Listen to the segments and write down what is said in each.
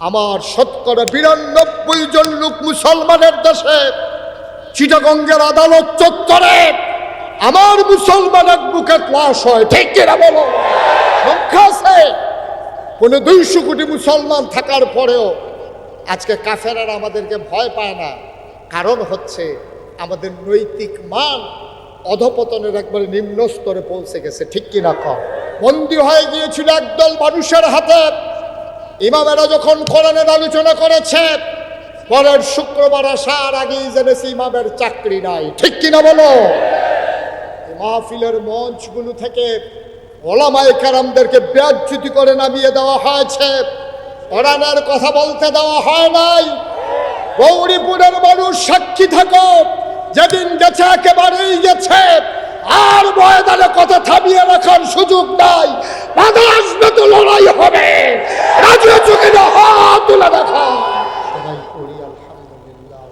আমার শতকরা 92 জন লোক মুসলমানের দেশে চিটাগঙ্গের আদালত চত্বরে আমার মুসলমানের বুকে ক্লাস হয়, ঠিক কিনা বলো? সংখ্যা আছে 200 কোটি মুসলমান থাকার পরেও আজকে কাফেররা আমাদেরকে ভয় পায় না। কারণ হচ্ছে আমাদের নৈতিক মান অধপতনের একবারে নিম্ন স্তরে পৌঁছে গেছে, ঠিক কিনা কর? বন্দী হয়ে গিয়েছিল একদল মানুষের হাতে। ইমামেরা যখন কোরআনের আলোচনা করেছে, পরের শুক্রবার আসার আগেই জেনেছি ইমামের চাকরি নাই, ঠিক কিনা বলো? মাহফিলের মঞ্চগুলো থেকে ওলামায়ে কেরামদেরকে বেইজ্জতি করে নামিয়ে দেওয়া হয়েছে, কোরআনের কথা বলতে দেওয়া হয় নাই। গৌরীপুরের মানুষ সাক্ষী থাকো, যেদিন গেছে একেবারেই গেছে, আর ময়দানে কথা থামিয়ে রাখার সুযোগ নাই। বাধা আসবে তো লড়াই হবে, রাজি আছো কিনা হাত তুলে দেখো। সবাই পড়ি আলহামদুলিল্লাহ,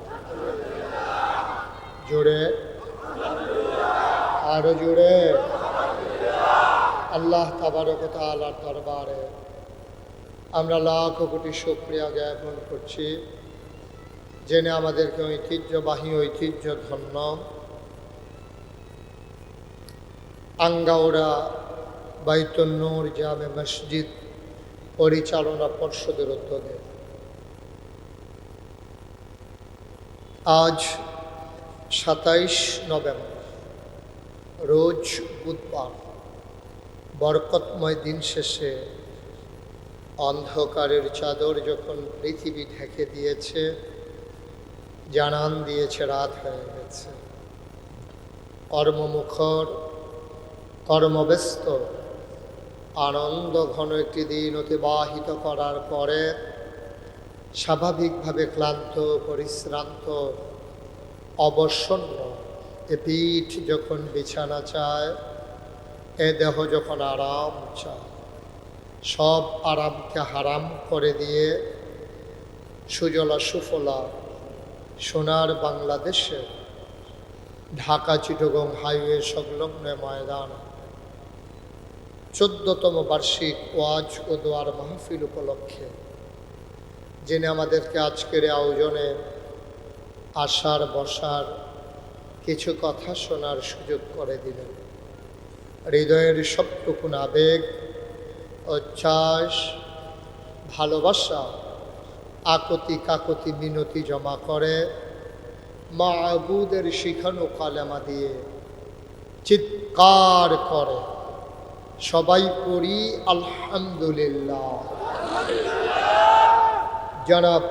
জোরে আরো জোরে। আল্লাহ তাবারক ওয়া তাআলার দরবারে আমরা লাখ কোটি শুকরিয়া জ্ঞাপন করছি, জেনে আমাদেরকে ঐতিহ্যবাহী ঐতিহ্যধন্য আঙ্গাউড়া বাইতুন নূর জামে মসজিদ পরিচালনা পর্ষদের উদ্যোগে আজ 27 নভেম্বর রোজ বুধবার বরকতময় দিন শেষে অন্ধকারের চাদর যখন পৃথিবী ঢেকে দিয়েছে, জানান দিয়েছে রাত হয়ে গেছে, কর্মমুখর কর্মব্যস্ত আনন্দ ঘন একটি দিন অতিবাহিত করার পরে স্বাভাবিকভাবে ক্লান্ত পরিশ্রান্ত অবসন্ন এ পিঠ যখন বিছানা চায়, এ দেহ যখন আরাম চায়, সব আরামকে হারাম করে দিয়ে সুজলা সুফলা সোনার বাংলাদেশে ঢাকা চিটাগং হাইওয়ে সংলগ্ন ময়দান 14তম বার্ষিক ওয়াজ ও দোয়ার মাহফিল উপলক্ষে যিনি আমাদেরকে আজকের আয়োজনে আসার বসার কিছু কথা শোনার সুযোগ করে দিলেন, হৃদয়ের সবটুকুন আবেগ, উচ্ছ্বাস, ভালোবাসা, আকতি কাকতি মিনতি জমা করে মাবুদের শিখানো কালেমা দিয়ে চিৎকার করে সবাই পড়ি আলহামদুলিল্লাহ। জনাব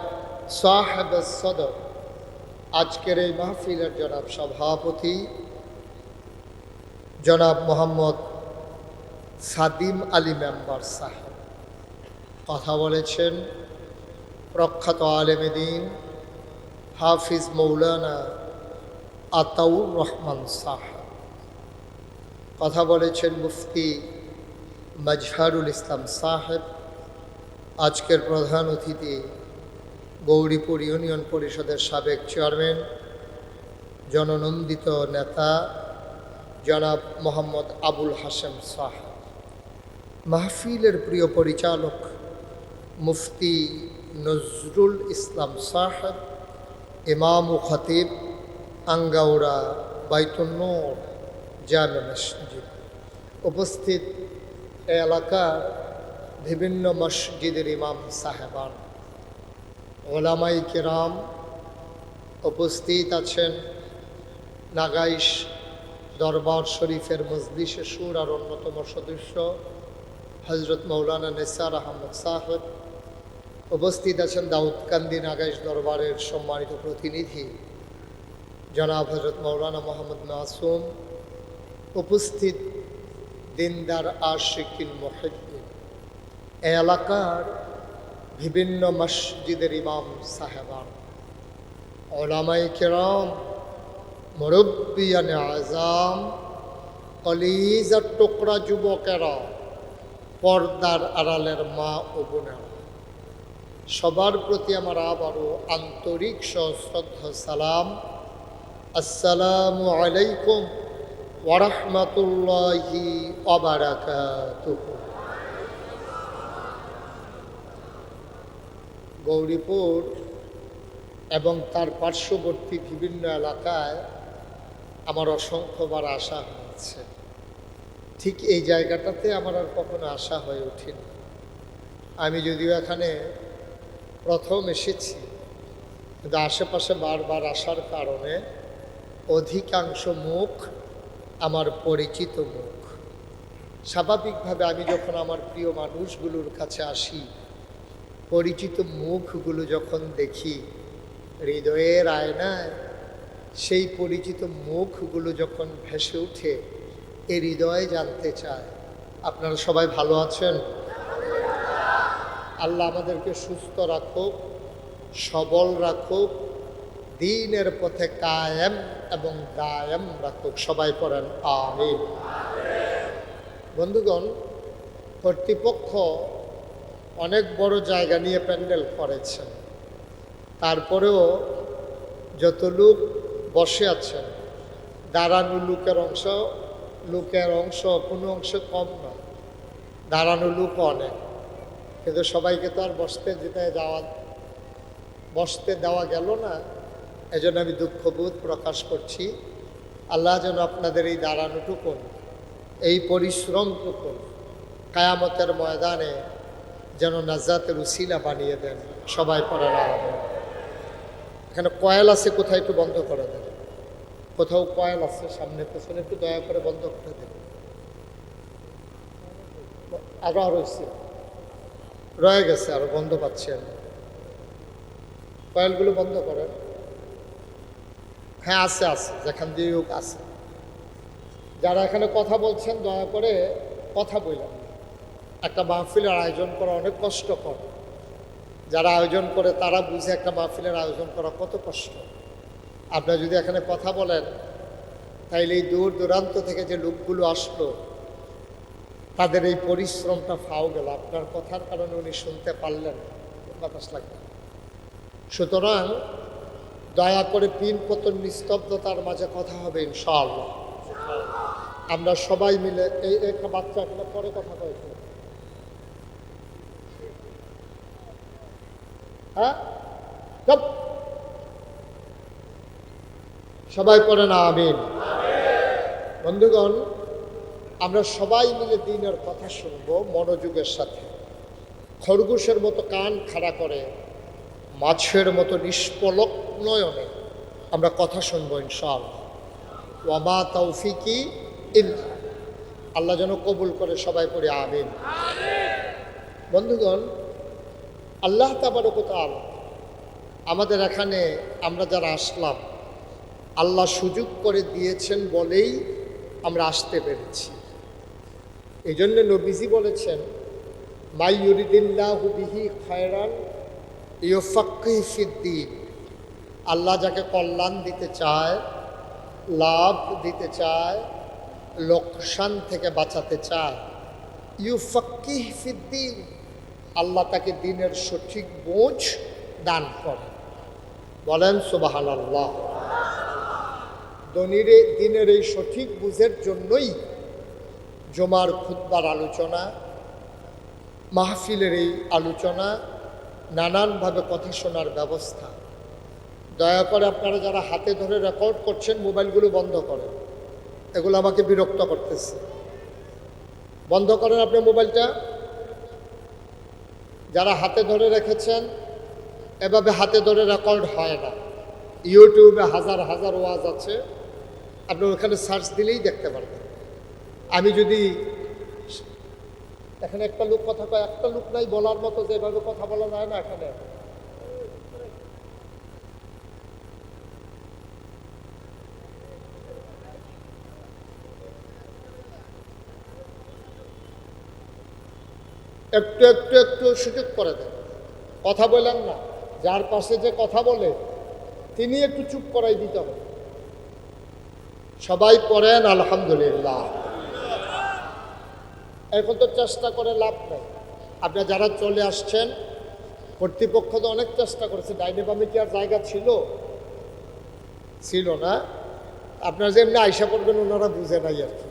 সাহেব সদর, আজকের এই মাহফিলের জনাব সভাপতি জনাব মোহাম্মদ সাদিম আলী মেম্বার সাহেব কথা বলেছেন। প্রখ্যাত আলেমে দ্বীন হাফিজ মৌলানা আতাউর রহমান সাহেব কথা বলেছেন। মুফতি মাজহারুল ইসলাম সাহেব, আজকের প্রধান অতিথি গৌরীপুর ইউনিয়ন পরিষদের সাবেক চেয়ারম্যান, জননন্দিত নেতা জনাব মোহাম্মদ আবুল হাশেম সাহেব, মাহফিলের প্রিয় পরিচালক মুফতি নজরুল ইসলাম সাহেব, ইমাম ও খতিব আঙ্গাউড়া বাইতুন নূর জামে মসজিদ, উপস্থিত এলাকার বিভিন্ন মসজিদের ইমাম সাহেবান, ওলামাই কেরাম, উপস্থিত আছেন নাগাইশ দরবার শরীফের মজলিসে শুরার অন্যতম সদস্য হজরত মৌলানা নিসার আহমদ সাহেব, উপস্থিত আছেন দাউদকান্দি নাগাইশ দরবারের সম্মানিত প্রতিনিধি জনাব হজরত মৌলানা মোহাম্মদ মাসুম, উপস্থিত দিনদার আশিকিন মুহিদ্দিন, এলাকার বিভিন্ন মসজিদের ইমাম সাহেবান, ওলামাই কেরাম, মুরব্বিয়ানে আযাম, কলিজার টুকরা যুবকেরা, পর্দার আড়ালের মা ও বোনেরা, সবার প্রতি আমার আবারও আন্তরিক সশ্রদ্ধা সালাম। আসসালামু আলাইকুম ওয়া রাহমাতুল্লাহি ওয়া বারাকাতুহু। গৌরীপুর এবং তার পার্শ্ববর্তী বিভিন্ন এলাকায় আমার অসংখ্যবার আসা হয়েছে। ঠিক এই জায়গাটাতে আমার আর কখনো আসা হয়ে ওঠেনি। আমি যদিও এখানে প্রথম এসেছি, কিন্তু আশেপাশে বারবার আসার কারণে অধিকাংশ মুখ আমার পরিচিত মুখ। স্বাভাবিকভাবে আমি যখন আমার প্রিয় মানুষগুলোর কাছে আসি, পরিচিত মুখগুলো যখন দেখি, হৃদয়ের আয়নায় সেই পরিচিত মুখগুলো যখন ভেসে উঠে, এ হৃদয় জানতে চায় আপনারা সবাই ভালো আছেন? আল্লাহ আমাদেরকে সুস্থ রাখুক, সবল রাখুক, দ্বীনের পথে কায়েম এবং দায়েম রাখুক। সবাই পড়েন আমিন। বন্ধুগণ, কর্তৃপক্ষ অনেক বড় জায়গা নিয়ে প্যান্ডেল করেছেন, তারপরেও যত লোক বসে আছেন, দাঁড়ানো লোকের অংশ কোনো অংশে কম নয়, দাঁড়ানো লোক অনেক, কিন্তু সবাইকে তো আর বসতে দেওয়া গেল না। এজন্য আমি দুঃখবোধ প্রকাশ করছি। আল্লাহ যেন আপনাদের এই দাঁড়ানোটুকুন, এই পরিশ্রমটুকুন কায়ামতের ময়দানে যেন নাজাতের উসিলা বানিয়ে দেন। সবাই পড়েন আমিন। এখানে কয়েল আছে, কোথায় একটু বন্ধ করে দেন। কোথাও কয়েল আছে সামনে পেছনে, একটু দয়া করে বন্ধ করে দেন। আরো রয়ে গেছে, আরো বন্ধ পাচ্ছি আমি। কয়েলগুলো বন্ধ করেন। হ্যাঁ আছে, যেখান দিয়ে হোক আছে। যারা এখানে কথা বলছেন দয়া করে কথা বললেন না। একটা মাহফিলের আয়োজন করা অনেক কষ্টকর। যারা আয়োজন করে তারা বুঝে একটা মাহফিলের আয়োজন করা কত কষ্ট। আপনারা যদি এখানে কথা বলেন, তাইলে এই দূর দূরান্ত থেকে যে লোকগুলো আসলো, তাদের এই পরিশ্রমটা ফাও গেল। আপনার কথার কারণে উনি শুনতে পারলেন, বাতাস লাগবে। সুতরাং দয়া করে পিন পতন নিস্তব্ধতার মাঝে কথা হবে ইনশাআল্লাহ। আমরা সবাই মিলে এই একটা বাচ্চা এখানে পরে কথা কয়েছে, হ্যাঁ সবাই পড়েন আমিন। বন্ধুগণ, আমরা সবাই মিলে দ্বীনের কথা শুনবো মনোযোগের সাথে। খরগোশের মতো কান খাড়া করে, মাছের মতো নিষ্পলক নয়নে আমরা কথা শুনবো ইনশাআল্লাহ। ওয়ামা তৌফিকি ইল্লা, আল্লাহ যেন কবুল করে। সবাই পড়ে আমিন। বন্ধুগণ, আল্লাহ তাবারক ওয়া তাআলা আমাদের এখানে আমরা যারা আসলাম, আল্লাহ সুযোগ করে দিয়েছেন বলেই আমরা আসতে পেরেছি। এই জন্য নবীজি বলেছেন, মাই ইউরিদিল্লাহু বিহি খায়রান ইউফাক্কিহু ফিদ্দীন। আল্লাহ যাকে কল্যাণ দিতে চায়, লাভ দিতে চায়, লোকসান থেকে বাঁচাতে চায়, ইউফাক্কিহু ফিদ্দীন, আল্লাহ তাকে দ্বীনের সঠিক বোঝ দান করে। বলেন সুবহানাল্লাহ। দ্বীনের এই সঠিক বুঝের জন্যই জুমার খুতবার আলোচনা, মাহফিলের এই আলোচনা, নানানভাবে কথা শোনার ব্যবস্থা। দয়া করে আপনারা যারা হাতে ধরে রেকর্ড করছেন, মোবাইলগুলো বন্ধ করেন, এগুলো আমাকে বিরক্ত করতেছে। বন্ধ করেন আপনি মোবাইলটা। যারা হাতে ধরে রেখেছেন, এভাবে হাতে ধরে রেকর্ড হয় না। ইউটিউবে হাজার হাজার ওয়াজ আছে, আপনি ওখানে সার্চ দিলেই দেখতে পারবেন। আমি যদি এখানে একটা লোক কথা কয়, একটা লোক নাই বলার মতো, যেভাবে কথা বলা যায় না এখানে। একটু একটু একটু সুযোগ করে দেন, কথা বলেন না। যার পাশে যে কথা বলে তিনি একটু চুপ করাই দিতে হবে। সবাই পড়েন আলহামদুলিল্লাহ। এখন তো চেষ্টা করে লাভ নেই। আপনারা যারা চলে আসছেন, কর্তৃপক্ষ তো অনেক চেষ্টা করেছে। ডাইনে বামে কি আর জায়গা ছিল না? আপনারা যেমনি আইসা পড়বেন, ওনারা বুঝে নাই আর কি,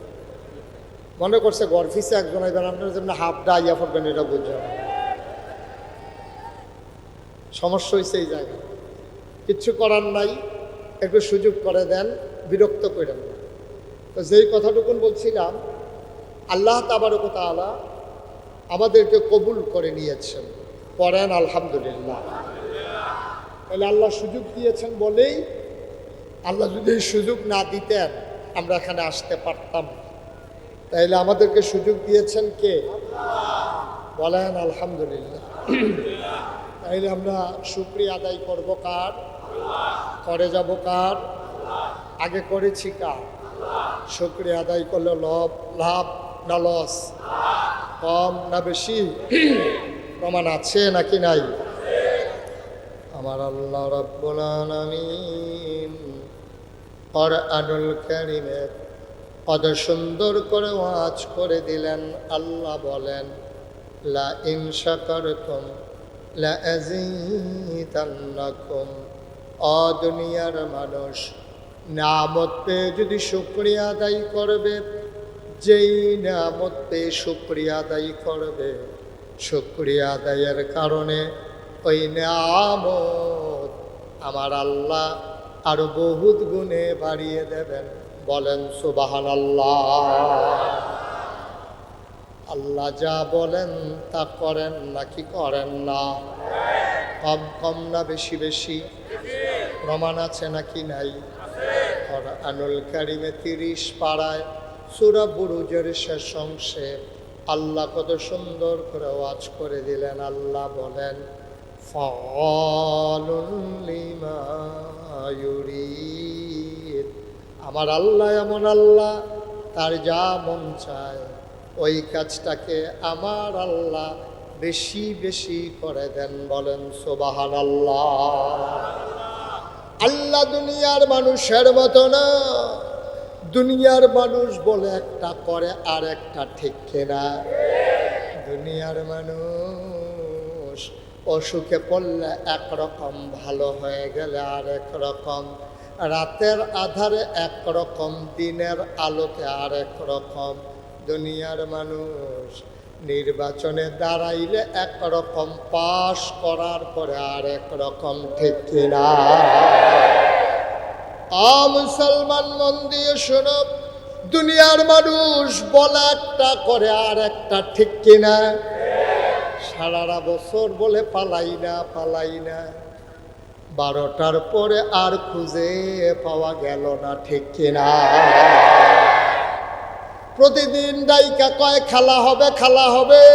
মনে করছে গরফিসে একজন আইবেন, আপনারা যেমনি হাফটা আইয়া পড়বেন, এটা বুঝে না। সমস্যা হয়েছে এই জায়গায়, কিচ্ছু করার নাই, একটু সুযোগ করে দেন, বিরক্ত করেন না। তো যেই কথাটুকুন বলছিলাম, আল্লাহ তাবারক ওয়া তাআলা আমাদেরকে কবুল করে নিয়েছেন, পড়েন আলহামদুলিল্লাহ। তাহলে আল্লাহ সুযোগ দিয়েছেন বলেই, আল্লাহ যদি এই সুযোগ না দিতেন আমরা এখানে আসতে পারতাম। তাইলে আমাদেরকে সুযোগ দিয়েছেন কে? বলেন আলহামদুলিল্লাহ। তাইলে আমরা শুকরিয়া আদায় করব কার? করে যাব কার? আগে করেছি কার? শুকরিয়া আদায় করলে লাভ না লস? কম না বেশি? প্রমাণ আছে নাকি নাই? আমার আল্লাহ রাব্বুল আলামিন কুরআনুল কারীমে কত সুন্দর করে ওয়াজ করে দিলেন। আল্লাহ বলেন, লা ইন শাকারতুম লা আযীদান্নাকুম। ও দুনিয়ার মানুষ, নিয়ামত পেয়ে যদি শুকরিয়া আদায় করবে, যেই নিয়ামত পেয়ে শুকরিয়া আদায় করবে, শুকরিয়া আদায়ের কারণে ওই নিয়ামত আমার আল্লাহ আরো বহুত গুণে বাড়িয়ে দেবেন। বলেন সুবহানাল্লাহ। আল্লাহ যা বলেন তা করেন নাকি করেন না? কম কম না বেশি বেশি? প্রমাণ আছে নাকি নাই? কুরআনুল কারীমে 30 পারায় সূরা বুরুজের শেষ অংশে আল্লাহ কত সুন্দর করে ওয়াজ করে দিলেন। আল্লাহ বলেন, ফাআলুন লিমা ইউরিদ। আমার আল্লাহ এমন আল্লাহ, তার যা মন চায় ওই কাজটাকে আমার আল্লাহ বেশি বেশি করে দেন। বলেন সুবহানাল্লাহ। আল্লাহ দুনিয়ার মানুষের মতো না। দুনিয়ার মানুষ বলে একটা করে আর একটা, ঠিক কিনা? দুনিয়ার মানুষ অসুখে পড়লে একরকম, ভালো হয়ে গেলে আর এক রকম, রাতের আধারে একরকম, দিনের আলোতে আর এক রকম। দুনিয়ার মানুষ নির্বাচনে দাঁড়াইলে একরকম, পাশ করার পরে আর এক রকম, ঠিক কিনা? মুসলমান মন দিয়ে শোনো, দুনিয়ার মানুষ বলে একটা করে আর একটা, ঠিক কিনা? সারাটা বছর বলে পালাই না পালাই না, 12টার পরে আর খুঁজে পাওয়া গেল না, ঠিক কিনা? প্রতিদিন ডাইকা কয় খেলা হবে খেলা হবে,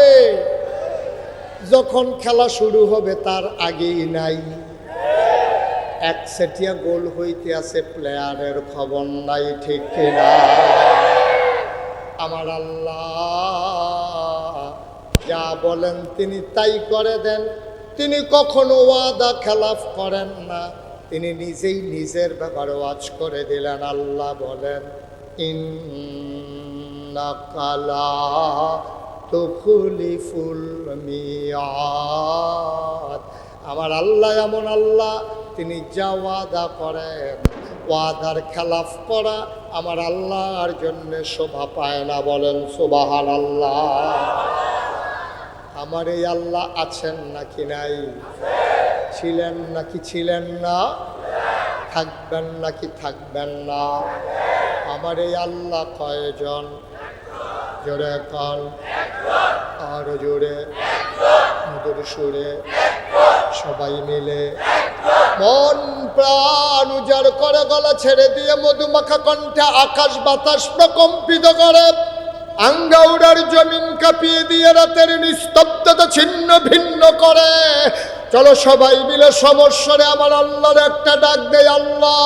যখন খেলা শুরু হবে তার আগেই নাই। একচেটিয়া গোল হইতে আছে, প্লেয়ারের খবর নাই, ঠিক কিনা? আমার আল্লাহ যা বলেন তিনি তাই করে দেন। তিনি কখনো ওয়াদা খেলাফ করেন না। তিনি নিজেই নিজের ব্যাপারে ওয়াজ করে দিলেন। আল্লাহ বলেন, ইন্নাকা লা তুখলিফুল মিয়াদ। আমার আল্লাহ এমন আল্লাহ, তিনি যা ওয়াদা করেন, ওয়াদার খেলাফ করা আমার আল্লাহর জন্য শোভা পায় না। বলেন সুবহানাল্লাহ। আমার এই আল্লাহ আছেন নাকি নাই? ছিলেন নাকি ছিলেন না? থাকবেন নাকি থাকবেন না? আমার এই আল্লাহ কয়জন? জোরে কন, আরো জোরে, মধুর সুরে, সবাই মিলে মন প্রাণ উজাড় করে গলা ছেড়ে দিয়ে মধুমাখা কণ্ঠে আকাশ বাতাস প্রকম্পিত করে, আঙ্গাউড়ার জমিন কাঁপিয়ে দিয়ে রাতের নিস্তব্ধতা ছিন্ন ভিন্ন করে। চলো সবাই মিলে সমস্বরে আমার আল্লাহর একটা ডাক দেয়, আল্লাহ।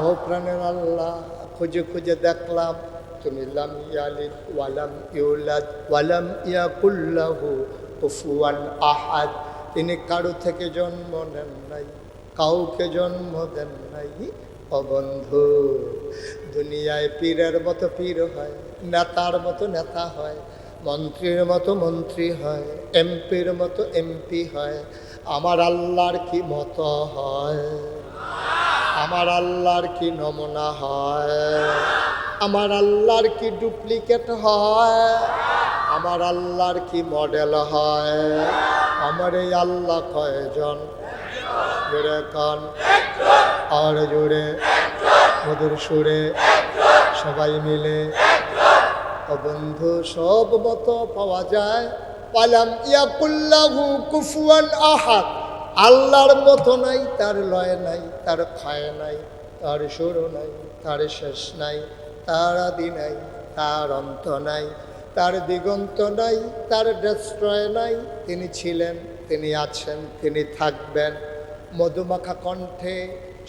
ও প্রাণের আল্লাহ, খুঁজে খুঁজে দেখলাম তুমি লাম ইয়ালিদ ওয়ালাম ইউলাদ ওয়ালাম ইয়াকুল লাহু কুফুয়ান আহাদ। তিনি কারো থেকে জন্ম নেন নাই, কাউকে জন্ম দেন নাই। ও বন্ধু, দুনিয়ায় পীরের মতো পীর হয়, নেতার মতো নেতা হয়, মন্ত্রীর মতো মন্ত্রী হয়, এমপির মতো এমপি হয়। আমার আল্লাহর কি মতো হয়? আমার আল্লাহর কি নমুনা হয়? আমার আল্লাহর কি ডুপ্লিকেট হয়? আমার আল্লাহর কি মডেল হয়? আমার এই আল্লাহ কয়জন? জোরে কান আর জোরে মধুর সুরে সবাই মিলে। ও বন্ধু, সব মতো পাওয়া যায়। পালাম ইয়াকুল্লাহু কুফুয়ান আহাদ, আল্লাহর মতো নাই, তার লয় নাই, তার ক্ষয় নাই, তার শুরু নাই, তার শেষ নাই, তার আদি নাই, তার অন্ত নাই, তার দিগন্ত নাই, তার ডেস্ট্রয় নাই। তিনি ছিলেন, তিনি আছেন, তিনি থাকবেন। মধুমাখা কণ্ঠে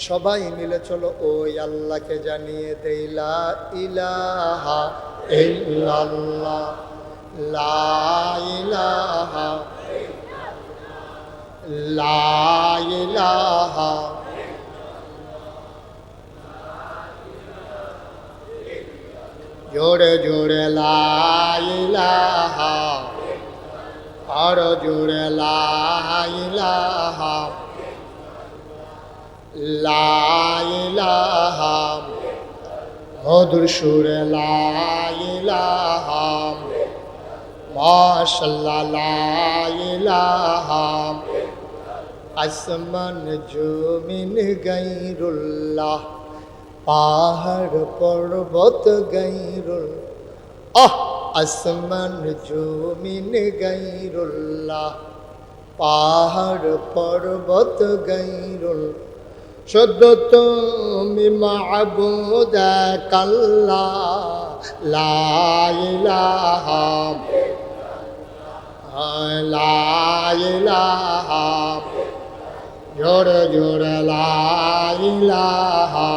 সবাই মিলে চলো ওই আল্লাহকে জানিয়ে দেই লা ইলাহা ইল্লাল্লাহ, লা ইলাহা, লা ইলাহা। জোরে জোরে লা ইলাহা, আর জোরে লা ইলাহা, লা ইলাহা। মধুর সুরে লা ইলাহা, মাশাআল্লাহ লা ইলাহা। আসমান জমিন গায়রুল্লাহ, পাহাড় পর্বত গায়রুল, আসমান জমিন গায়রুল্লাহ, পাহাড় পর্বত গায়রুল। শুদ্ধ তুমি মাবুদ আল্লাহ, লা ইলাহা, লা ইলাহা। জোরে জোরে লা ইলাহা,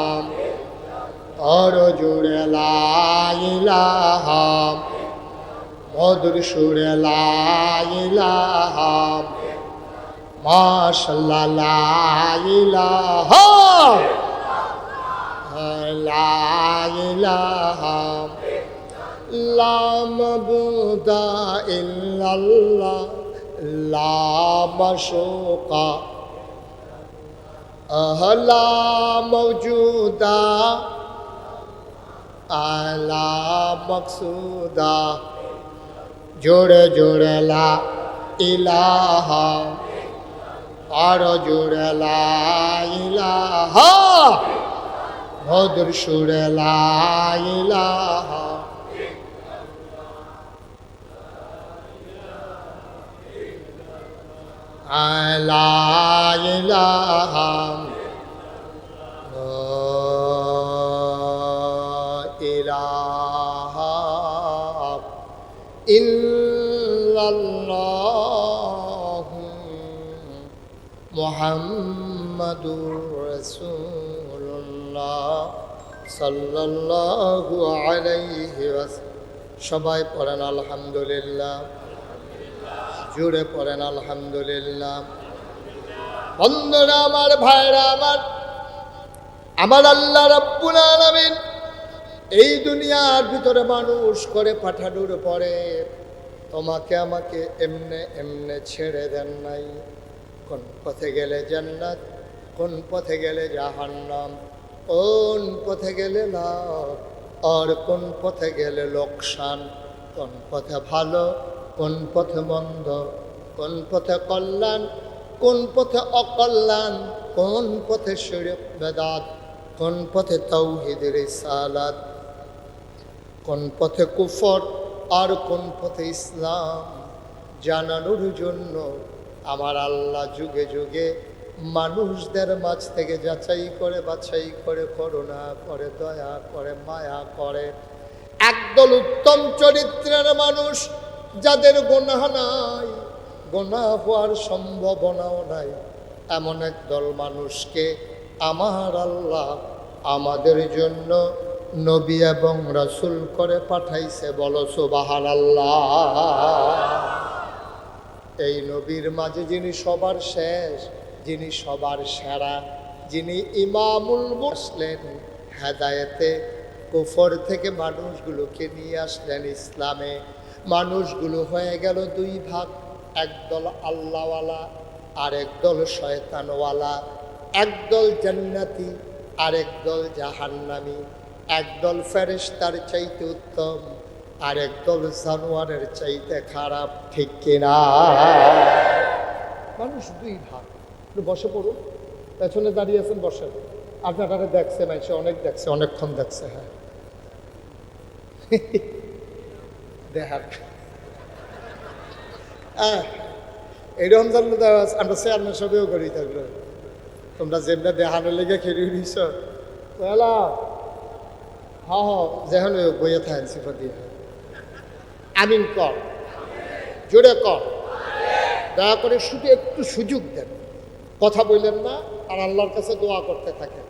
আর জোরে লা ইলাহা। মধুর সুরে লা ইলাহা, মাশাআল্লাহ লা ইলাহা, লা ইলাহা। লা মাবুদা ইল্লাল্লাহ, লা মাশুকা, লা মওজুদা, লা মকসুদা। জোরে জোরে লা ইলাহা, আর জোরে লা ইলাহা। মধুর সুরে লা ইলাহা। লা ইলাহা ইলাহা ইল্লাল্লাহু মুহাম্মাদুর রাসূলুল্লাহ সাল্লাল্লাহু আলাইহি ওয়াসাল্লাম। সবাই পড়েন আলহামদুলিল্লাহ, জুড়ে পড়েন আলহামদুলিল্লাহ। বন্ধুরা আমার, ভাইরা আমার, আমার আল্লাহ রাব্বুল আলামিন এই দুনিয়ার ভিতরে মানুষ করে পাঠানোর পরে তোমাকে আমাকে এমনে এমনে ছেড়ে দেন নাই। কোন পথে গেলে জান্নাত, কোন পথে গেলে জাহান্নাম, কোন পথে গেলে লাভ, আর কোন পথে গেলে লোকসান, কোন পথে ভালো, কোন পথে মন্দ, কোন পথে কল্যাণ, কোন পথে অকল্যাণ, কোন পথে শিরক বেদাত, কোন পথে তাওহীদ রিসালাত, কোন পথে কুফর, আর কোন পথে ইসলাম জানানোর জন্য আমার আল্লাহ যুগে যুগে মানুষদের মাঝ থেকে যাচাই করে বাছাই করে করুণা করে দয়া করে মায়া করে একদল উত্তম চরিত্রের মানুষ, যাদের গুনাহ নাই, গুনাহ হওয়ার সম্ভাবনাও নাই, এমন একদল মানুষকে আমার আল্লাহ আমাদের জন্য নবী এবং রাসূল করে পাঠাইছে। বলো সুবহানাল্লাহ। এই নবীর মাঝে যিনি সবার শেষ, যিনি সবার সেরা, যিনি ইমামুল মুসলিম, হেদায়েতে কুফর থেকে মানুষগুলোকে নিয়ে আসলেন ইসলামে। মানুষগুলো হয়ে গেল দুই ভাগ, একদল আল্লাহওয়ালা আর একদল শয়তানওয়ালা, একদল জান্নাতি আর একদল জাহান্নামী, একদল ফেরেশতার চাইতে উত্তম আর একদল জানোয়ারের চাইতে খারাপ, ঠিক কিনা? মানুষ দুই ভাগ। বসে পড়ুন, পেছনে দাঁড়িয়ে আছেন, বসেন। আপনারা দেখছে না, সে অনেক দেখছে, অনেকক্ষণ দেখছে। হ্যাঁ, দেখার এইরকম জানলে আমরা চেয়ারম্যান সবেও করি থাকলো। তোমরা যেমনি দেখানোর লেগে খেয়ে নিছ পয়লা যেখানে বইয়ে থাকেন সিফা দিয়ে আমিন কর, জোরে কর। দয়া করে শুধু একটু সুযোগ দেন, কথা বললেন না, আর আল্লাহর কাছে দোয়া করতে থাকেন।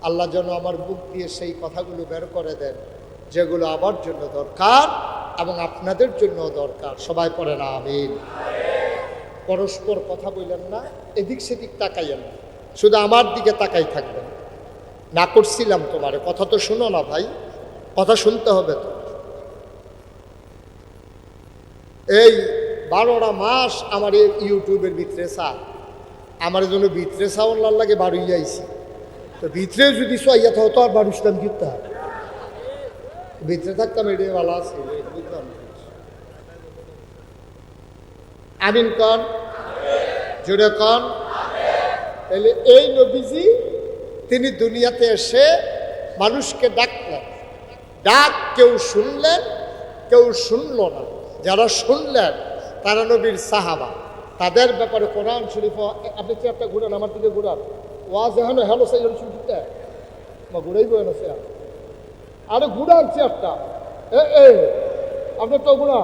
আল্লাহ যেন আমার মুখ দিয়ে সেই কথাগুলো বের করে দেন যেগুলো আমার জন্য দরকার এবং আপনাদের জন্য দরকার। সবাই পড়েন আমিন। পরস্পর কথা বললেন না, এদিক সেদিক তাকাইয়েন না, শুধু আমার দিকে তাকাই থাকবেন। না করছিলাম তোমারে, কথা তো শুনো না ভাই, কথা শুনতে হবে তো। এই 12টা মাস আমার এই ইউটিউবের ভিতরে চা, আমার জন্য ভিতরে চাওয়ার লাগে বাড়িয়ে আইছি। তো ভিতরে যদি চাইয়া হতো আর বাড়িছিলাম কিন্তু ভিতরে থাকতাম, এটাই ভালো আছে। বুঝলাম আমিন কন, জোরে কন। তাহলে এই নবীজি তিনি দুনিয়াতে এসে মানুষকে ডাকলেন। ডাক কেউ শুনলেন, কেউ শুনল না। যারা শুনলেন তারা নবীর সাহাবা। তাদের ব্যাপারে কোরআন শরীফ, আপনি চেয়ারটা ঘুরান, আমার দিকে ঘুরান। ওয়াজ এখন হ্যালো সেই শুনতে মা ঘুরাই বই না চেয়ার, আরে ঘুরান চেয়ারটা। আপনার তো ঘুরা,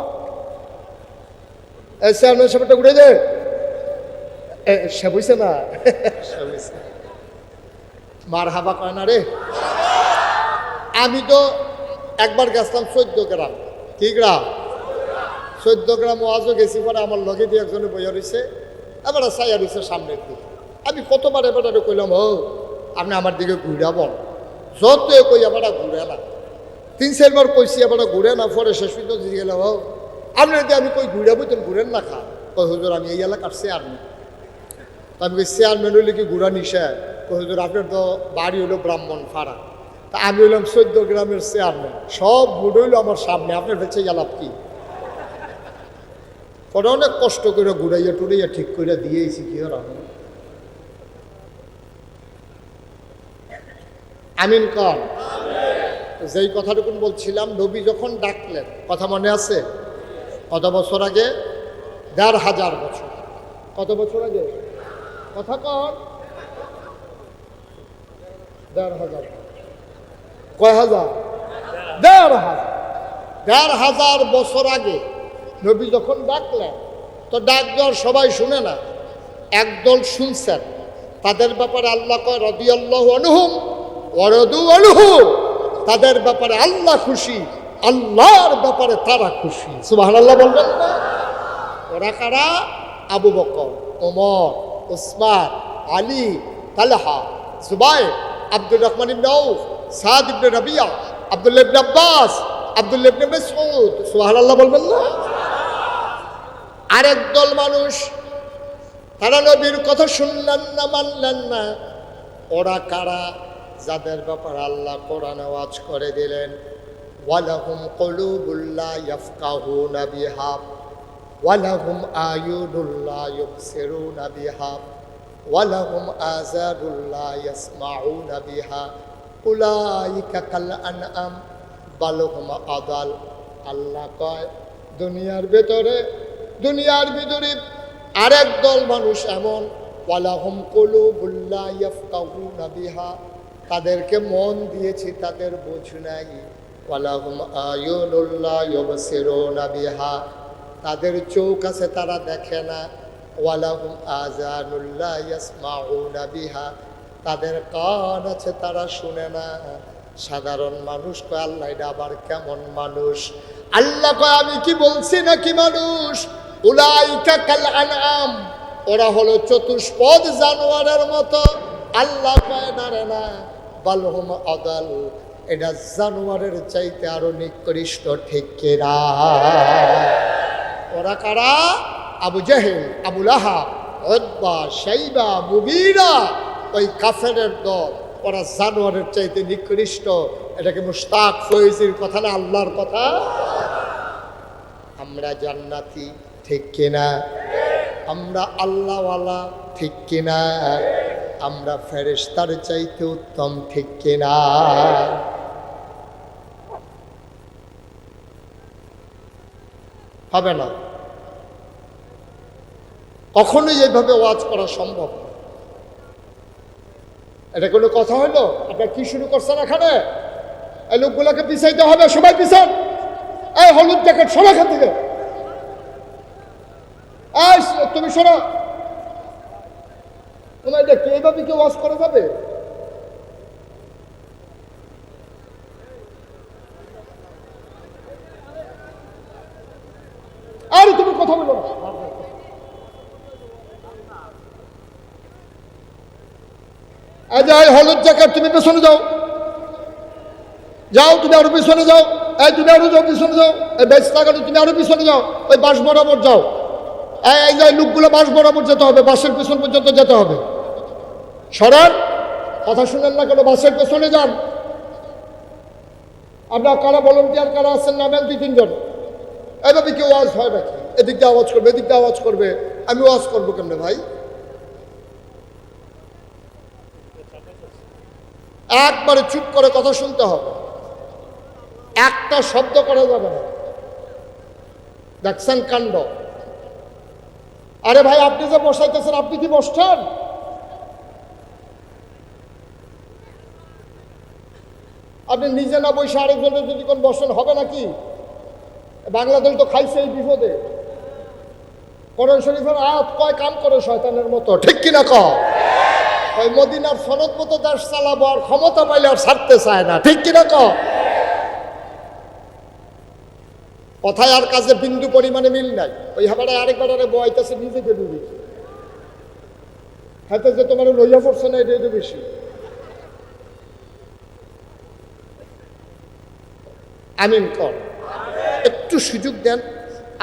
চেয়ারম্যান সাহেবটা ঘুরে দে। সে বুঝছে না, মার হাবা কয় না রে। আমি তো একবার গেছিলাম 14 গ্রাম। কি গ্রাম? 14 গ্রাম ওয়াজও গেছি। পরে আমার লগে দিয়ে একজনে বইয়া রয়েছে, এবার চাইয়া রয়েছে সামনের দিকে। আমি কতবার এবার কইলাম, আপনি আমার দিকে ঘুরা বল। যত কই এবার ঘুরে না, 3-4 বার কইছি, এবার ঘুরে না। পরে শেষ পর্যন্ত দিয়ে গেলাম, আপনি যদি আমি কই ঘুরে বইতেন ঘুরেন না খা। কই হুজুর আমি এই এলাকার চেয়ারম্যান। আমি কই চেয়ারম্যান হইলে কি ঘুরা নিশা? কই হুজুর আপনার তো বাড়ি হইলো ব্রাহ্মণপাড়া, তা আমি হইলাম 14 গ্রামের চেয়ারম্যান, সব বুড়ো হইলো আমার সামনে, আপনার হচ্ছে গেলাম কি? ওরা অনেক কষ্ট করে ঘুরাইয়া টুরাইয়া ঠিক করে দিয়েছি। কি আর আমিন কর। যেই কথাটুকু বলছিলাম, নবী যখন ডাকলেন, কথা মনে আছে? কত বছর আগে? 1500 বছর। কত বছর আগে? কথা কর। 1500। কয় হাজার? 1500 বছর আগে নবী যখন ডাকলেন, তো ডাক দেওয়ার সবাই শুনে না, একদল শুনছেন। তাদের ব্যাপারে আল্লাহ কয় রাদিয়াল্লাহু আনহুম ওয়া রাদু আনহু। তাদের ব্যাপারে আল্লাহ খুশি, আল্লাহর ব্যাপারে তারা খুশি। সুবহানাল্লাহ বলবেন না? ওরা কারা? আবু বকর, ওমর, উসমান, আলী, তালহা, জুবাইর, আব্দুর রহমান ইবনে আউফ, সাদ ইবনে রাবিয়া, আব্দুল্লাহ ইবনে আব্বাস, আব্দুল্লাহ ইবনে মাসউদ। সুবহানাল্লাহ বলবেন না? আরেক দল মানুষ, তারা নবীর কথা শুনলেন না, মানলেন না। ওরা কারা? যাদের ব্যাপারে আল্লাহ কোরআনে ওয়াজ করে দিলেন, ওয়ালাহুম কুলুবুল লা ইয়াফকাহুনা বিহা ওয়ালাহুম আয়ুনুল লা ইউবসিরুনা বিহা ওয়ালাহুম আযানুল লা ইয়াসমাউনা বিহা উলাইকা কাল আনআম বাল হুম আদাল। আল্লাহ কয় দুনিয়ার ভিতরে আরেক দল মানুষ এমন, ওয়ালাহুম কুলুবুল লা ইয়াফকাহুনা বিহা, তাদেরকে মন দিয়েছি, তাদের বোঝ নাই। ওয়ালাহুম আয়ুনুল লা ইউবসিরুনা বিহা, তাদের চোখ আছে, তারা দেখে না। ওয়ালাহুম আযানুল লা ইয়াসমাউনা বিহা, তাদের কান আছে, তারা শুনে না। সাধারণ মানুষ কয় আল্লাহ এটা আবার কেমন মানুষ? আল্লাহ কয় আমি কি বলছি নাকি মানুষ? উলাইকা কাল আনআম, ওরা হলো চতুষ্পদ জানোয়ারের মতো। আল্লাহ কয় না রে না, বাল হুম আদাল, এটা জানোয়ারের চাইতে আরো নিকৃষ্ট। ঠিক কিনা? ওরা কারা? আবু জাহেল, আবু লাহাব, উতবা, শাইবা, মুগীরা, ওই কাফেরের দল। ওরা জানোয়ারের চাইতে নিকৃষ্ট। এটাকে মুশতাক ফয়েজির কথা না, আল্লাহর কথা। আমরা জান্নাতি, ঠিক কিনা? আমরা আল্লাহওয়ালা, ঠিক কিনা? আমরা ফেরেশতার চাইতে উত্তম, ঠিক কিনা? হবে না, কখনোই এইভাবে ওয়াজ করা সম্ভব না। এটা কোনো কথা হলো? আপনার কি শুরু করছেন এখানে? এই লোকগুলোকে পিছাইতে হবে, সবাই পিছান। এই হলুদ জ্যাকেট সরা এখান থেকে, তুমি সরা। তোমার দেখি এইভাবে কেউ ওয়াজ করা যাবে? আরে তুমি কথা বলো না। হলুদ জ্যাকেট, তুমি পেছনে যাও, যাও তুমি আরো পিছনে যাও। এই তুমি আরো যাও, পিছনে যাও। এই বেশ লাগানো, তুমি আরো পিছনে যাও, ওই বাস বরাবর যাও। এই যে লোকগুলো বাস বরাবর যেতে হবে, বাসের পিছন পর্যন্ত যেতে হবে। সরান, কথা শুনেন না কেন? বাসের পেছনে যান। আপনার কারা ভলান্টিয়ার কারা আছেন নামেন 2-3 জন। এইভাবে কেউ আওয়াজ হয় নাকি? এদিক দিয়ে আওয়াজ করবে, এদিক দিয়ে আওয়াজ করবে, আমি ওয়াজ করবো কেমনে ভাই? একবারে চুপ করে কথা শুনতে হবে, একটা শব্দ করা যাবে না। দেখছেন কাণ্ড? আরে ভাই, আপনি যে বসাইতেছেন, আপনি কি বসছেন? আপনি নিজে না বসে আরেকজনের যদি কোন বসেন, হবে নাকি? বাংলাদেশ তো খাইছে এই বিপদে। কোরআন শরীফের আয়াত কয় কাম করে শয়তানের মতো, ঠিক কিনা ক? ওই মদিনার সনদ মতো দেশ চালাবো, আর ক্ষমতা পাইলে আর ছাড়তে চায় না, ঠিক কিনা ক? কথায় আর কাজে বিন্দু পরিমাণে মিল নাই। ওই হাবারে আরেকবার বয়াইতেছে, নিজেকে ডুবি হাতে যে তোমার লইয়া পড়ছে না, এটা বেশি। আমিন কর। একটু সুযোগ দেন।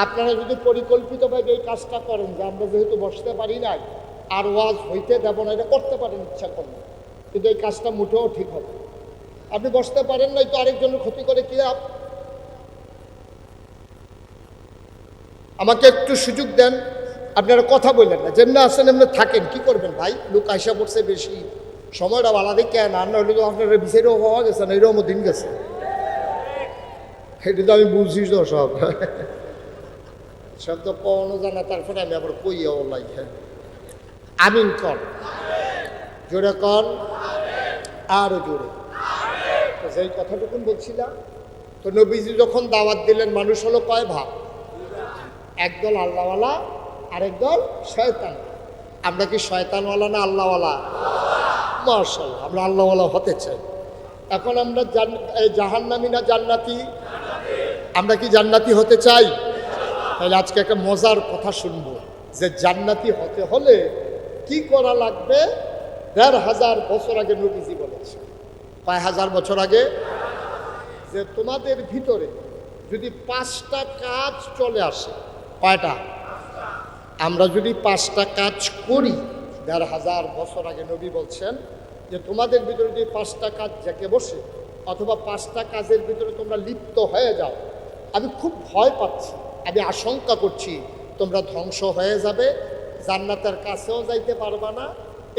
আপনারা যদি পরিকল্পিতভাবে এই কাজটা করেন, যে আমরা যেহেতু বসতে পারি নাই আর ওয়াজ হইতে দেব না, এটা করতে পারেন ইচ্ছা করলে, কিন্তু এই কাজটা মোটেও ঠিক হবে। আপনি বসতে পারেন নাই তো আরেকজনের ক্ষতি করে কি লাভ? আমাকে একটু সুযোগ দেন। আপনারা কথা বললেন না, যেমনি আসেন এমনি থাকেন। কি করবেন ভাই? লোক আইসা পড়ছে বেশি, সময়টা ভালো দেখে না হলে তো আপনার বিচারও হওয়া গেছে না, এরকম দিন গেছে। এটা তো আমি বুঝছি তো সব সব তো কখনো জানা, তারপরে আমি আবার কইয়া লাই। আমিন কর, জোরে কর, আরো জোরে। তো যেই কথাটুকুন বলছিলাম, তো নবীজি যখন দাওয়াত দিলেন, মানুষ হলো কয় ভাগ? একদল আল্লাহওয়ালা, আরেক দল শয়তান। আমরা কি শয়তানওয়ালা না আল্লাহওয়ালা? মাশাআল্লাহ, আমরা আল্লাহওয়ালা হতে চাই। এখন আমরা জাহান্নামী না জান্নাতি? আমরা কি জান্নাতি হতে চাই? তাহলে আজকে একটা মজার কথা শুনবো, যে জান্নাতি হতে হলে কি করা লাগবে। ১৫০০ বছর আগে নবীজি বলেছে। কয় হাজার বছর আগে? যে তোমাদের ভিতরে যদি 5টা কাজ চলে আসে। কয়টা? আমরা যদি 5টা কাজ করি, ১৫০০ বছর আগে নবী বলছেন যে তোমাদের ভিতরে যদি 5টা কাজ জেগে বসে, অথবা 5টা কাজের ভিতরে তোমরা লিপ্ত হয়ে যাও, আমি খুব ভয় পাচ্ছি, আমি আশঙ্কা করছি তোমরা ধ্বংস হয়ে যাবে, জান্নাতের কাছেও যাইতে পারবা না।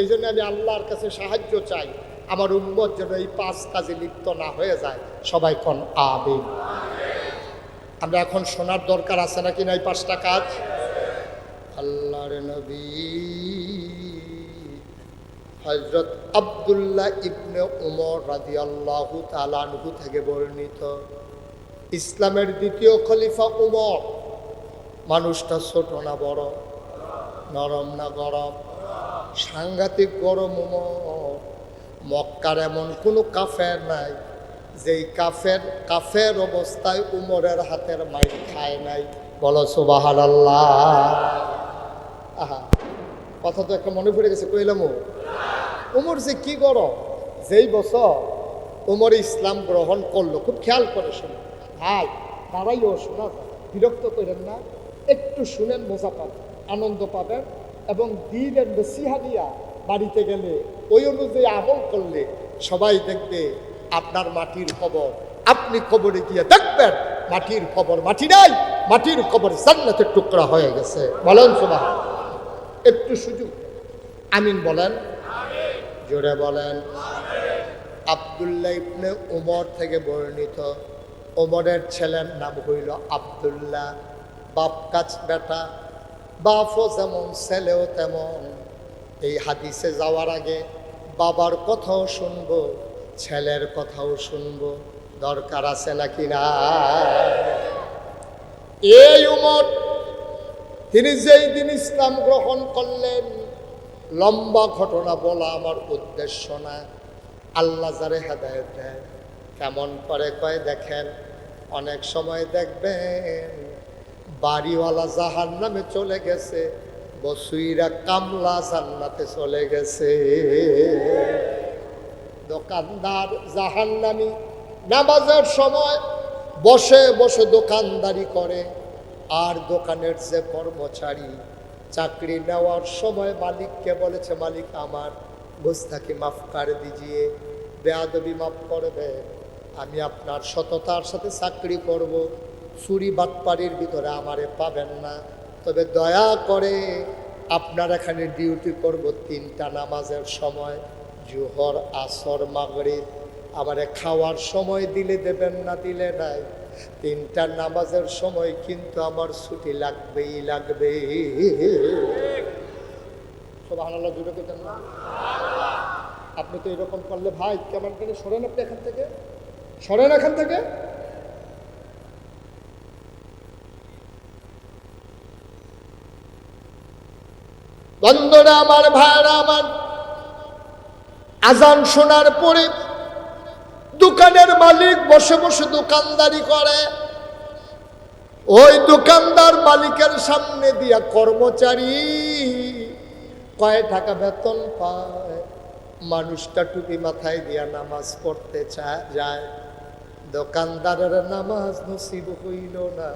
এই জন্য আমি আল্লাহর কাছে সাহায্য চাই, আমার উম্মত যেন এই 5 কাজে লিপ্ত না হয়ে যায়। সবাই কোন আমিন। আমরা এখন শোনার দরকার আছে নাকি না এই 5টা কাজ? আল্লাহর নবী হযরত আব্দুল্লাহ ইবনে উমর রাদিয়াল্লাহু তাআলা আনহু থেকে বর্ণিত, ইসলামের দ্বিতীয় খলিফা উমর। মানুষটা ছোট না বড়? নরম না গরম? সাংঘাতিক গরম উমর। মক্কার এমন কোনো কাফের নাই যেই কাফের অবস্থায় উমরের হাতের মাইর খায় নাই। বলো সুবহানাল্লাহ। আহা, কথা তো একটা মনে পড়ে গেছে, কইলাম উমর যে কি গরম। যেই বছর উমর ইসলাম গ্রহণ করলো, খুব খেয়াল করে শুনে ভাই, দাঁড়াইও শোনা যায়, বিরক্ত করেন না, একটু শুনেন, মজা পাবেন, আনন্দ পাবেন, এবং দিনের নসিহা দিয়া বাড়িতে গেলে ওই অনুযায়ী আমল করলে সবাই দেখবে আপনার মাটির খবর। আপনি খবরে গিয়ে দেখবেন মাটির খবর মাটি নাই, মাটির কবর জান্নাতের টুকরা হয়ে গেছে। বলেন সুবহানাল্লাহ। একটু সুযোগ আমিন বলেন, জোরে বলেন। আব্দুল্লাহ ইবনে উমর থেকে বর্ণিত, ওমরের ছেলের নাম হইল আব্দুল্লাহ। বাপ কাছ বেটা, বাপও যেমন ছেলেও তেমন। এই হাদিসে যাওয়ার আগে বাবার কথাও শুনবো, ছেলের কথাও শুনবো, দরকার আছে নাকি না? এই উমর তিনি যেই দিন ইসলাম গ্রহণ করলেন, লম্বা ঘটনা বলা আমার উদ্দেশ্য না। আল্লাহ যারে হেদায়েত দেয় কেমন করে কয় দেখেন, অনেক সময় দেখবেন বাড়িওয়ালা জাহান্নামে চলে গেছে, বসুইরা কামলা জান্নাতে চলে গেছে। দোকানদার জাহান্নামী নামাজের সময় বসে বসে দোকানদারি করে, আর দোকানের যে কর্মচারী চাকরি নেওয়ার সময় মালিককে বলেছে, মালিক আমার গুস্তাখি মাফ করে দিজিয়ে, বেয়াদবি মাফ করবে, আমি আপনার সততার সাথে চাকরি করব, চুরি বাটপাড়ির ভিতরে আমারে পাবেন না, তবে দয়া করে আপনার এখানে ডিউটি করব 3টা নামাজের সময়, জোহর আসর মাগরিব, আমারে খাওয়ার সময় দিলে দেবেন না দিলে নাই, 3টা নামাজের সময় কিন্তু আমার ছুটি লাগবেই লাগবে। সুবহানাল্লাহ, জুড়ে কেন না? আপনি তো এরকম করলে ভাই কেমন করে সরেন, আপনি এখান থেকে সরেন, এখান থেকে। বন্ধুরা আমার, ভাইরা আমার, আজান শোনার পরে দোকানের মালিক বসে বসে দোকানদারি করে। ওই দোকানদার মালিকের সামনে দিয়া কর্মচারী কয় টাকা বেতন পায়, মানুষটা টুপি মাথায় দিয়া নামাজ পড়তে যায়, দোকানদারের নামাজ নসিব হইল না,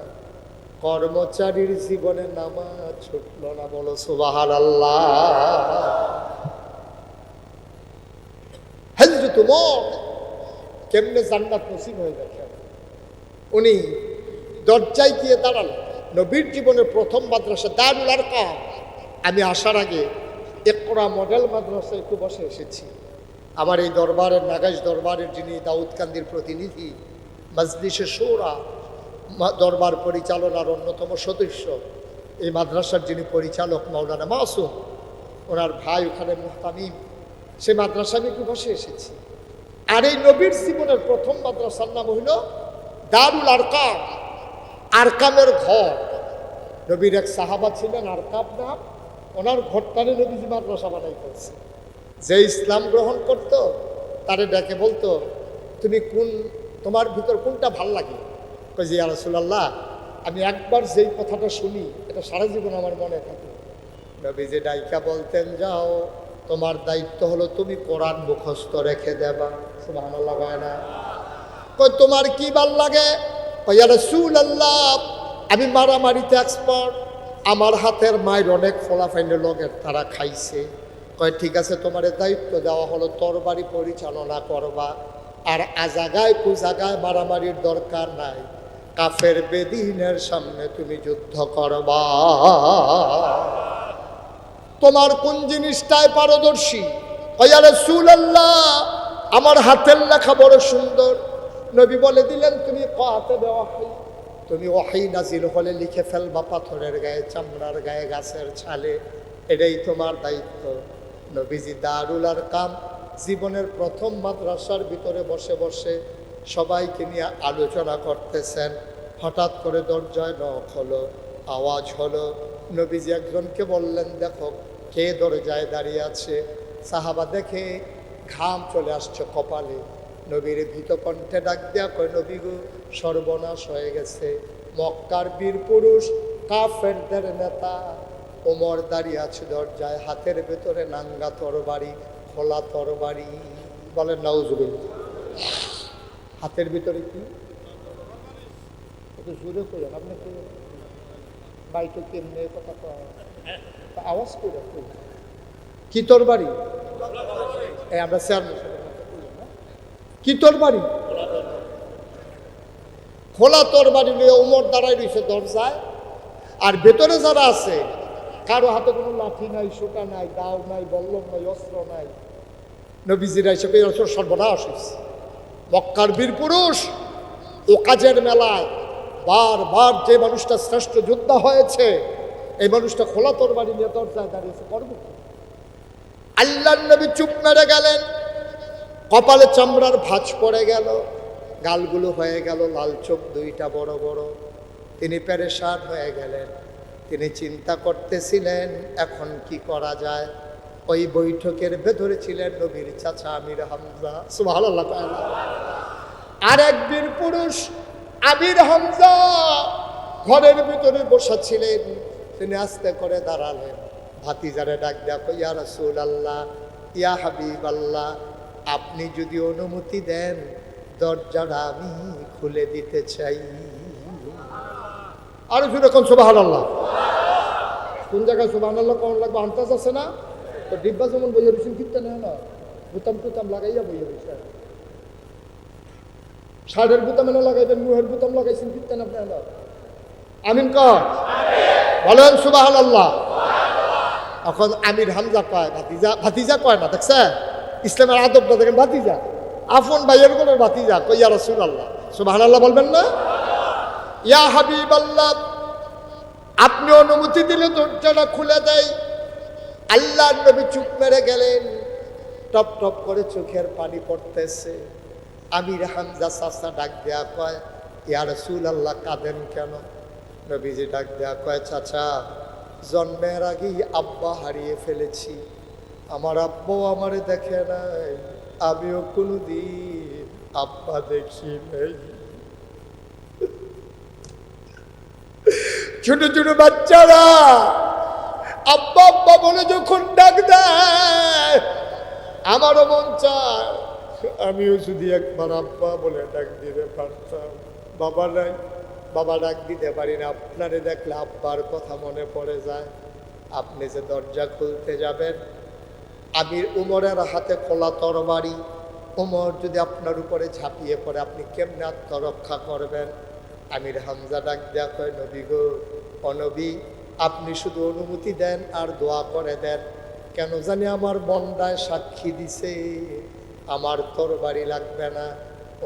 কর্মচারীর জীবনে নামাজ ছুটল না। বলো সুবহানাল্লাহ। হযরত ওমর কেমনে জান্নাত নসিব হয়ে গেছে, উনি দরজায় গিয়ে দাঁড়ান। নবীর জীবনের প্রথম মাদ্রাসা দারুল আরকাম। আমি আসার আগে ইকরা মডেল মাদ্রাসায় একটু বসে এসেছি। আমার এই দরবারের, নাগাইশ দরবারের যিনি দাউদকান্দির প্রতিনিধি, মজলিসে শোরা দরবার পরিচালনার অন্যতম সদস্য, এই মাদ্রাসার যিনি পরিচালক মাওলানা মাসুম, ওনার ভাই ওখানে মুহতামিম, সে মাদ্রাসা আমি একটু বসে এসেছি। আর এই নবীর জীবনের প্রথম মাদ্রাসার নাম হইল দারুল আরকাম, আরকামের ঘর। নবীর এক সাহাবা ছিলেন আরকাম নাম, ওনার ঘরটারে নবীজি মাদ্রাসা বানাই করছে। যে ইসলাম গ্রহণ করত তারে ডেকে বলতো, তুমি তোমার ভিতর কোনটা ভাল লাগে? কই যে ইয়া রাসূলুল্লাহ, আমি একবার যেই কথাটা শুনি এটা সারা জীবন আমার মনে থাকে। নবীজি ডাইকা বলতেন, যাও, তোমার দায়িত্ব হলো তুমি কোরআন মুখস্থ রেখে দেবা। সুবহানাল্লাহ। না কই তোমার কি ভাল লাগে? কই ইয়া রাসূলুল্লাহ, আমি মারামারিতে এক্সপার্ট, আমার হাতের মায়ের অনেক ফলাফাইনের লগের তারা খাইছে। কয় ঠিক আছে, তোমার দায়িত্ব দেওয়া হলো তরবারি পরিচালনা করবা, আর আজাগায় কুজাগায় মারামারির দরকার নাই, কাফের বেদিনের সামনে তুমি যুদ্ধ করবা। তোমার কোন জিনিসটায় পারদর্শী? ইয়া রাসূলুল্লাহ, আমার হাতের লেখা বড় সুন্দর। নবী বলে দিলেন, তুমি কাতিবে ওয়াহী, তুমি ওয়াহী নাজিল হলে লিখে ফেলবা পাথরের গায়ে, চামড়ার গায়ে, গাছের ছালে, এটাই তোমার দায়িত্ব। নবীজি দারুল আরকাম জীবনের প্রথম মাদ্রাসার ভিতরে বসে বসে সবাইকে নিয়ে আলোচনা করতেছেন। হঠাৎ করে দরজায় নক হলো, আওয়াজ হলো। নবীজি একজনকে বললেন, দেখো কে দরজায় দাঁড়িয়ে আছে। সাহাবা দেখে ঘাম চলে আসছে কপালে। নবীর ভীত কণ্ঠে ডাক দেয়া কয়, নবী গো, সর্বনাশ হয়ে গেছে। মক্কার বীর পুরুষ কাফেরদের নেতা ওমর দাঁড়িয়ে আছে দরজায়, হাতের ভেতরে নাঙ্গা তরবারি, খোলা তরবারি। বলেন নাউজুবিল্লাহ। হাতের ভিতরে কি? একটু জোরে করে, আপনি কি বাইকে কেমনে কথা কয়, আওয়াজ করে কি তরবারি? আমরা কি তরবারি? খোলা তরবারি নিয়ে ওমর দাঁড়ায় রয়েছে দরজায়, আর ভেতরে যারা আছে কারো হাতে কোনো লাঠি নাই, সোটা নাই, দাও নাই, বল্লম নাই, অস্ত্র নাই। নবীজিরা হিসেবে সর্বনাশ হয়েছে। মক্কার বীর পুরুষ ও কাজের মেলায় বারবার যে মানুষটা শ্রেষ্ঠ যোদ্ধা হয়েছে, এই মানুষটা খোলা তরবারি নিয়ে দরজায় দাঁড়িয়েছে, করব কি? আল্লাহর নবী চুপ মেরে গেলেন, কপালে চামড়ার ভাঁজ পড়ে গেল, গালগুলো হয়ে গেল লাল, চোখ দুইটা বড় বড়। তিনি পেরেশান হয়ে গেলেন। তিনি চিন্তা করতেছিলেন এখন কি করা যায়। ওই বৈঠকের ভেতরে ছিলেন নবীর চাচা আমির হামজা, সুবহানাল্লাহ। আর এক বীর পুরুষ আমির হামজা ঘরের ভিতরে বসা ছিলেন। তিনি আস্তে করে দাঁড়ালেন, ভাতিজারে ডাক দেয়া, ইয়া রাসূলুল্লাহ, ইয়া হাবিবাল্লাহ, আপনি যদি অনুমতি দেন দরজাটা আমি খুলে দিতে চাই। আরো শুনে কোন সুবহানাল্লাহ। কোন জায়গায় সুবহানাল্লাহ কোন লাগবে আন্তাজ আছে না? তো ডিব্বা যেমন বইয়ে রয়েছেন কিনতে নেয় না, বুতাম টুতাম লাগাইয়া বইয়ে রয়েছে। ষাটের বুতাম এনে লাগাইবেন, নুহের বুতাম লাগাইছেন কিনতেন আপনি না? আমিন কর, বলেন সুবহানাল্লাহ। এখন আমির হামজা কয় ভাতিজা, ভাতিজা কয় না, দেখছেন ইসলামের আদবটা দেখেন, ভাতিজা আফন ভাইয়ের কোন ভাতিজা, কই ইয়া রাসূলুল্লাহ, সুবহানাল্লাহ বলবেন না? ইয়া হাবিবাল্লাহ, আপনি অনুমতি দিলে দরজাটা খুলে দেয়। আল্লাহর নবী চুপ মেরে গেলেন, টপ টপ করে চোখের পানি পড়তেছে। আমির হামজা চাচা ডাক দেয়া কয়, ইয়া রাসূলুল্লাহ, কাঁদেন কেন? নবীজি ডাক দেয়া কয়, চাচা জন্মের আগেই আব্বা হারিয়ে ফেলেছি, আমার আব্বাও আমারে দেখে নাই, আমিও কোনোদিন আব্বা দেখি নাই। ছোট ছোট বাচ্চারা আব্বা আব্বা বলে যখন ডাক দেয়, আমারও মন চায় আমিও যদি একবার আব্বা বলে ডাক দিতে পারতাম। বাবা নাই, বাবা ডাক দিতে পারি না। আপনারে দেখলে আব্বার কথা মনে পড়ে যায়। আপনি যে দরজা খুলতে যাবেন, আমির উমরের হাতে খোলা তরবারি, উমর যদি আপনার উপরে ঝাঁপিয়ে পড়ে আপনি কেমনে আত্মরক্ষা করবেন? আমির হামজা ডাক দেয়া কয়, নবী গো, অনবী, আপনি শুধু অনুমতি দেন আর দোয়া করে দেন। কেন জানি আমার বন্দায় সাক্ষী দিছে আমার তরবারি লাগবে না।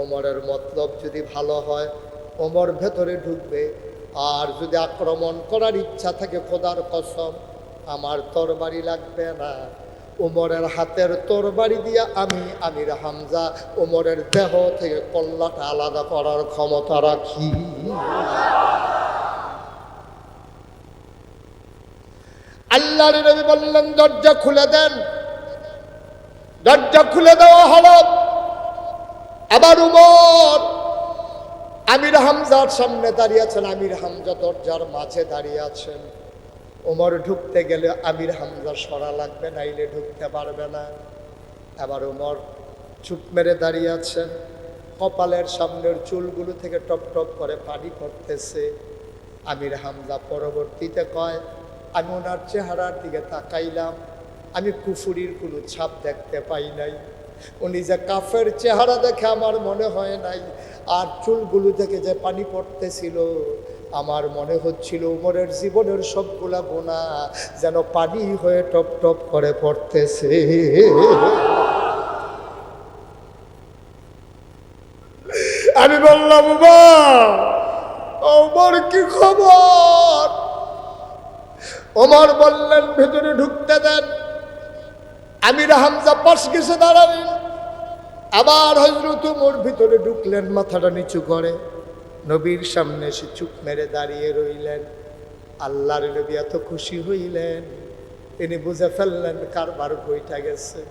ওমরের মতলব যদি ভালো হয় ওমর ভেতরে ঢুকবে, আর যদি আক্রমণ করার ইচ্ছা থাকে খোদার কসম আমার তরবারি লাগবে না। ওমরের হাতের তরবারি দিয়া আমি আমির হামজা ওমরের দেহ থেকে কল্লাটা আলাদা করার ক্ষমতা রাখি। আল্লাহর নবী বললেন, দরজা খুলে দেন। দরজা খুলে দেওয়া হলো। আবার উমর আমির হামজার সামনে দাঁড়িয়ে আছেন, আমির হামজা দরজার মাঝে দাঁড়িয়ে আছেন। ওমর ঢুকতে গেলে আমির হামজা সরা লাগবে, নাইলে ঢুকতে পারবে না। আবার ওমর চুপ মেরে দাঁড়িয়ে আছেন, কপালের সামনের চুলগুলো থেকে টপ টপ করে পানি পড়তেছে। আমির হামজা পরবর্তীতে কয়, আমি ওনার চেহারার দিকে তাকাইলাম, আমি কুফুরির কোনো ছাপ দেখতে পাই নাই। উনি যে কাফের চেহারা দেখে আমার মনে হয় নাই। আর চুলগুলো থেকে যে পানি পড়তেছিল আমার মনে হচ্ছিল উমরের জীবনের সবগুলা গুনাহ যেন পানি হয়ে টপ টপ করে পড়তেছে। আমি বললাম, ওমর কি খবর? ওমর বললেন, ভেতরে ঢুকতে দেন। আমির হামজা পাশ গেছে দাঁড়ালেন। আবার হযরত ওমর ভিতরে ঢুকলেন, মাথাটা নিচু করে নবীর সামনে এসে চুপ মেরে দাঁড়িয়ে রইলেন। আল্লাহর নবী এত খুশি হইলেন, তিনি বুঝে ফেললেন কারবার বইটা গেছে।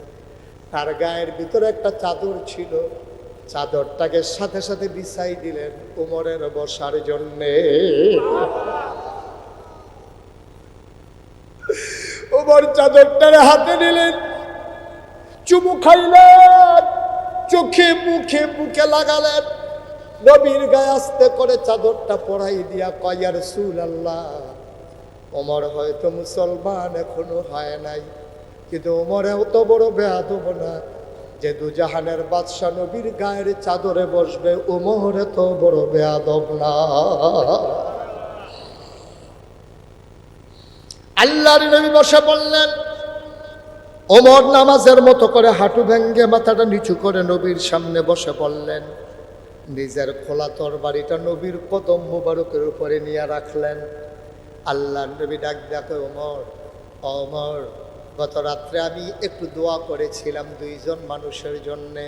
তার গায়ের ভিতরে একটা চাদর ছিল, চাদরটাকে সাথে সাথে বিছাই দিলেন ওমরের বসার জন্যে। ওমর চাদরটারে হাতে নিলেন, চুমু খাইলেন, চোখে মুখে বুকে লাগালেন। নবীর গায়ে আস্তে করে চাদরটা পরাই দিয়া কয়, ইয়া রাসূলুল্লাহ, ওমর হয়তো মুসলমান এখনো হয় নাই, কিন্তু ওমর এত বড় বেয়াদব না, যে দুজাহানের বাদশা নবীর গায়ের চাদরে বসবে, ওমর তো বড় বেয়াদব না? আল্লাহর নবী বসে বললেন, ওমর নামাজের মতো করে হাঁটু ভেঙ্গে মাথাটা নিচু করে নবীর সামনে বসে বললেন, নিজের খোলা তরবারিটা নবীর কদম মোবারকের উপরে নিয়ে রাখলেন। আল্লাহর নবী ডাক ডাকে, ওমর, ওমর, গত রাত্রে আমি একটু দোয়া করেছিলাম দুইজন মানুষের জন্যে।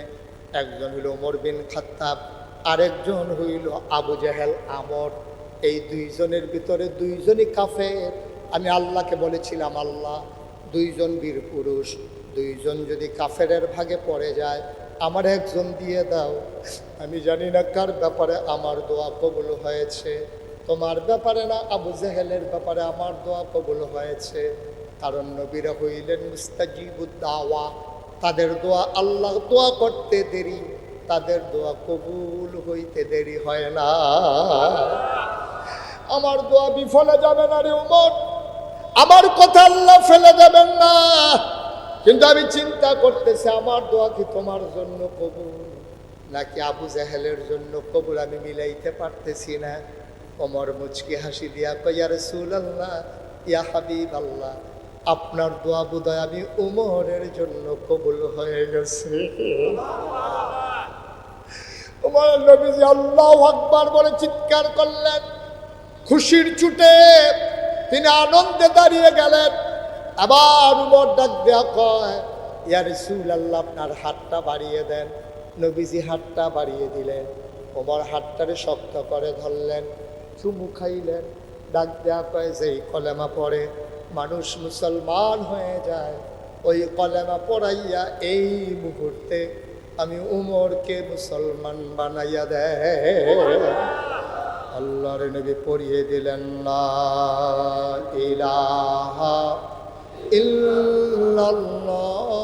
একজন হইল ওমর বিন খাত্তাব, আরেকজন হইল আবু জেহেল আমর। এই দুইজনের ভিতরে দুইজনই কাফের। আমি আল্লাহকে বলেছিলাম, আল্লাহ, দুইজন বীর পুরুষ, দুইজন যদি কাফেরের ভাগে পড়ে যায়, আমার একজন দিয়ে দাও। আমি জানি না কার ব্যাপারে আমার দোয়া কবুল হয়েছে, তোমার ব্যাপারে না আবু জেহেলের ব্যাপারে আমার দোয়া কবুল হয়েছে। কারণ নবীরা হইলেন মুস্তাজিবুদ দাওয়া, তাদের দোয়া আল্লাহ দোয়া করতে দেরি, তাদের দোয়া কবুল হইতে দেরি হয় না। আমার দোয়া বিফলে যাবে না রে ওমর, আমার কথা আল্লাহ ফেলে দেবেন না। কিন্তু আমি চিন্তা করতেছি, আমার দোয়া কি তোমার জন্য কবুল নাকি আবু জাহেলের জন্য কবুল, আমি মিলাইতে পারতেছি না। ওমর মুচকি হাসি দিয়া কয়, ইয়া রাসূলুল্লাহ, ইয়া হাবিবাল্লাহ, আপনার দোয়া বোধহয় আমি ওমরের জন্য কবুল হয়ে গেছে। ওমর নবীজি আল্লাহু আকবার বলে চিৎকার করলেন। খুশির ছুটে তিনি আনন্দে দাঁড়িয়ে গেলেন। আবার উমর ডাক দেয়া কয়, ইয়া রাসূলুল্লাহ, আপনার হাতটা বাড়িয়ে দেন। নবীজি হাতটা বাড়িয়ে দিলেন। ওমর হাতটারে শক্ত করে ধরলেন, চুমু খাইলেন। ডাক দেয়া কয়, যেই কলেমা পড়ে মানুষ মুসলমান হয়ে যায়, ওই কলেমা পড়াইয়া এই মুহূর্তে আমি উমরকে মুসলমান বানাইয়া দেয়। আল্লাহর নবী পড়িয়ে দিলেন, লা ইলাহা ইল্লাল্লাহু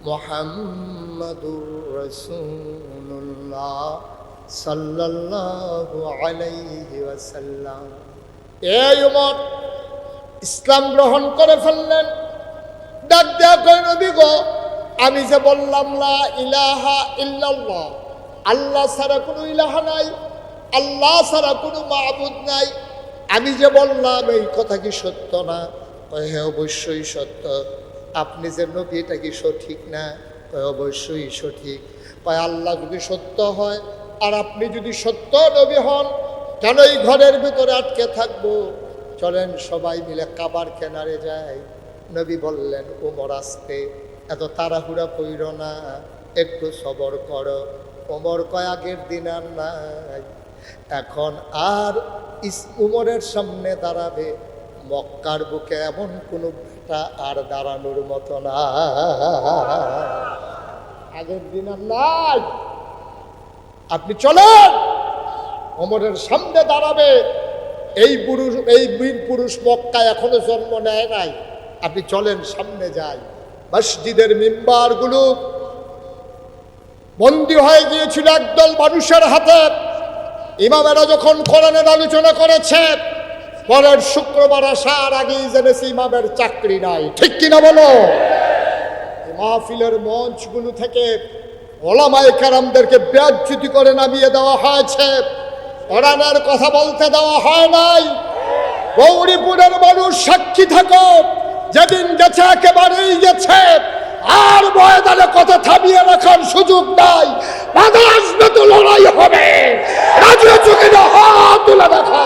মুহাম্মাদুর রাসূলুল্লাহ সাল্লাল্লাহু আলাইহি ওয়াসাল্লাম। এই উমর ইসলাম গ্রহণ করে ফেললেন। ডাক দেয়া কয়, নবী গো, আমি যে বললাম লা ইলাহা ইল্লাল্লাহ, আল্লাহ ছাড়া কোনো ইলাহা নাই, আল্লাহ ছাড়া কোনো মাবুদ নাই, আমি যে বললাম এই কথা কি সত্য না? কয়, হ্যাঁ অবশ্যই সত্য। আপনি যে নবী, এটা কি সঠিক না? কয়, অবশ্যই সঠিক। কয়, আল্লাহ যদি সত্য হয় আর আপনি যদি সত্য নবী হন, কেন এই ঘরের ভিতরে আটকে থাকবো? চলেন সবাই মিলে কাবার কিনারে যাই। নবী বললেন, ওমর আস্তে, এত তাড়াহুড়া কইর না, একটু সবর করো। ওমর কয়, আগের দিন আর নাই, এখন আর উমরের সামনে দাঁড়াবে মক্কার বুকে এমন কোনো বেটা আর দাঁড়ানোর মতো না। আগের দিন আর নাই, আপনি চলেন, ওমরের সামনে দাঁড়াবে এই পুরুষ, এই বীর পুরুষ মক্কায় এখনো জন্ম নেয় নাই, আপনি চলেন সামনে যাই। মসজিদের মিম্বারগুলো বন্দী হয়ে গিয়েছিল একদল মানুষের হাতে। ইমামেরা যখন কোরআনের আলোচনা করেছে, পরের শুক্রবার আসার আগেই জেনেছি ইমামের চাকরি নাই। ঠিক কিনা বলো? মাহফিলের মঞ্চগুলো থেকে ওলামায়ে কেরামদেরকে বেইজ্জতি করে নামিয়ে দেওয়া হয়েছে, কোরআনের কথা বলতে দেওয়া হয় নাই। গৌরীপুরের মানুষ সাক্ষী থাকো, যেদিন গেছে একেবারেই গেছে, আর ময়দানে কথা থামিয়ে রাখার সুযোগ নাই। বাধা আসবে তো লড়াই হবে, রাজি আছো কিনা হাত তুলে দেখা।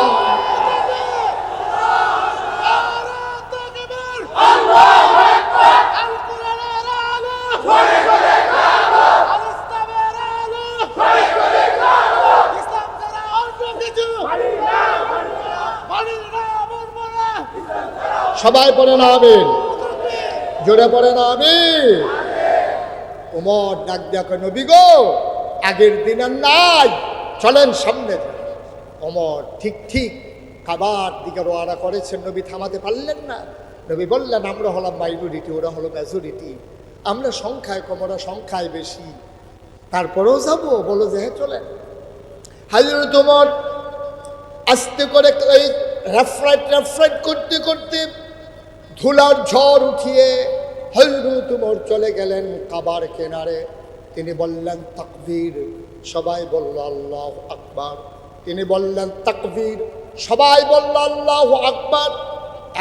সবাই পড়ে না আমিন, জোরে পড়ে না আমিন। ওমর ডাক দিয়া কয়, নবী গো, আগের দিন আর নাই, চলেন সামনে। ওমর ঠিক ঠিক কাবার দিকে রওনা করেছেন, নবী থামাতে পারলেন না। নবী বললেন, আমরা হলাম মাইনরিটি, ওরা হলো মেজরিটি, আমরা সংখ্যায় কম, ওরা সংখ্যায় বেশি, তারপরেও যাবো? বলো যে হ্যাঁ চলেন। হযরত ওমর আস্তে করে এই রেফরাইট করতে করতে ধুলার ঝড় উঠিয়ে হযরত ওমর চলে গেলেন কাবার কিনারে। তিনি বললেন তাকবীর, সবাই বলল আল্লাহু আকবার। তিনি বললেন তাকবীর, সবাই বলল আল্লাহু আকবার।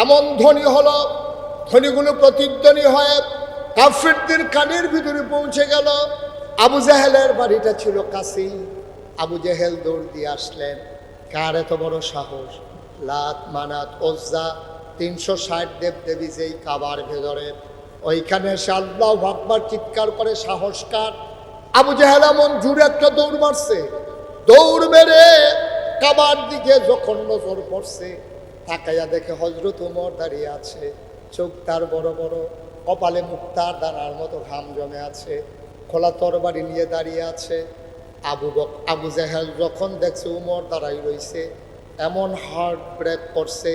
এমন ধ্বনি হলো, ধ্বনিগুলো প্রতিধ্বনি হয়ে কাফিরদের কানের ভিতরে পৌঁছে গেল। আবু জেহেলের বাড়িটা ছিল কাছেই। আবু জেহেল দৌড় দিয়ে আসলেন। কার এত বড় সাহস! লাত, মানাত, ওজ্জা 360 দেবদেবী যেই কাবার ভেতরে, ওইখানে এসে আল্লাহু আকবার চিৎকার করে সাহস কার? আবু জেহেল এমন জোরে একটা দৌড় মারছে। দৌড় মেরে কাবার দিকে যখন নজর পড়ছে, তাকাইয়া দেখে হযরত ওমর দাঁড়িয়ে আছে। চোখ তার বড় বড়, কপালে মুক্তার দানার মতো ঘাম জমে আছে, খোলা তরবারি নিয়ে দাঁড়িয়ে আছে। আবু জেহেল যখন দেখছে ওমর দাঁড়াই রইছে, এমন হার্ট ব্রেক করছে,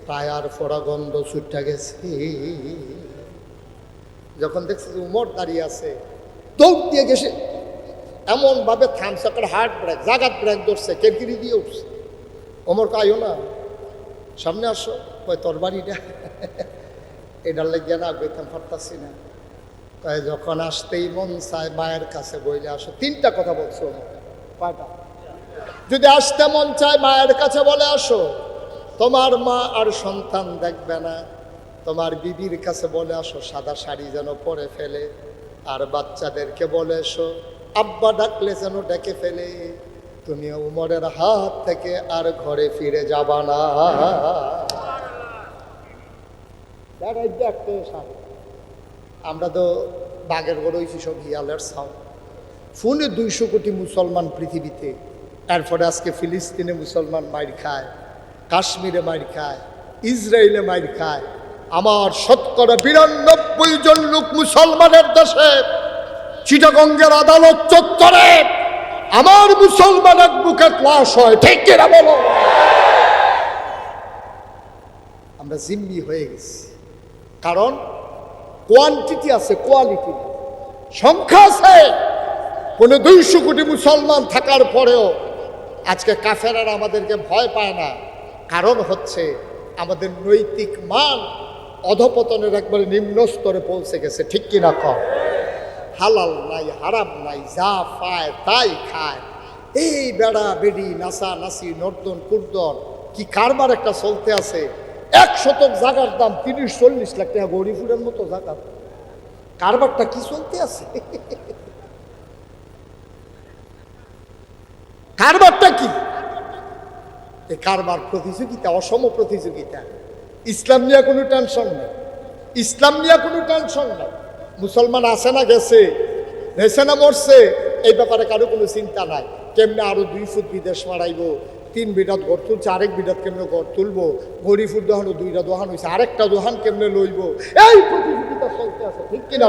টায়ার ফোড়া গন্ধ ছুটে গেছে। যখন দেখছে যে ওমর দাঁড়িয়ে আছে, দৌড় দিয়ে গেছে, এমন ভাবে থামছে, হার্ট ব্রেক, জাগাত ব্রেক ধরছে, কেরকিরি দিয়ে উঠছে। ওমর কাইও না, সামনে আসো, ওই তরবারিটা এটার লেগে না বেতন পারতাছি না। তাই যখন আসতেই মন চায় মায়ের কাছে বইলে আসো। 3টা কথা বলছো। কয়টা? যদি আসতে মন চায় মায়ের কাছে বলে আসো, তোমার মা আর সন্তান দেখবে না। তোমার বিবির কাছে বলে আসো সাদা শাড়ি যেন পরে ফেলে, আর বাচ্চাদেরকে বলে এসো আব্বা ডাকলে যেন ডেকে ফেলে। তুমি উমরের হাত থেকে আর ঘরে ফিরে যাবা না। আমরা তো বাঘের বড় হয়েছি সব হিয়ালের ছাও। ফোনে 200 কোটি মুসলমান পৃথিবীতে, তারপরে আজকে ফিলিস্তিনে মুসলমান মাইর খায়, কাশ্মীরে মাইর খায়, ইসরায়েলে মাইর খায়। আমার শতকরা 92 জন লোক মুসলমানের দেশে চিটাগঙ্গের আদালত চত্বরে আমার মুসলমানের বুকে ক্লাস হয়। ঠিক কিনা বলো? আমরা জিম্মি হয়ে গেছি, কারণ কোয়ান্টিটি আছে, কোয়ালিটি সংখ্যা আছে। কোনো 200 কোটি মুসলমান থাকার পরেও আজকে কাফেররা আমাদেরকে ভয় পায় না। কারণ হচ্ছে আমাদের নৈতিক মান অধপতনের একবারে নিম্ন স্তরে পৌঁছে গেছে। ঠিক কিনা কম? হালাল নাই, হারাম নাই, যা পায় তাই খায়। এই বেড়া বেড়ি, নাসা নাসি, নর্দন কুর্দন, কি কারবার একটা চলতে আছে। 1 শতক জায়গার দাম 30-40 লাখ টাকা, গরিবুরের মতো জায়গা। কারবারটা কি চলতে আছে? কারবারটা কি? এই কারবার প্রতিযোগিতা, অসম প্রতিযোগিতা। ইসলাম নিয়ে কোনো টেনশন নেই, ইসলাম নিয়ে কোনো টেনশন নেই। মুসলমান আছে না গেছে, ভেসে না মরছে, এই ব্যাপারে কারো কোনো চিন্তা নাই। কেমনে আরো 2 ফুট বিদেশ মারাইব, 3 বিঘাত ঘর তুলছে, আরেক বিঘাত কেমনে ঘর তুলবো, গরিফুর দোহানো 2টা দোহান হয়েছে, আরেকটা দোহান কেমনে লইব, এই প্রতিযোগিতা চলতে আছে। ঠিক কিনা?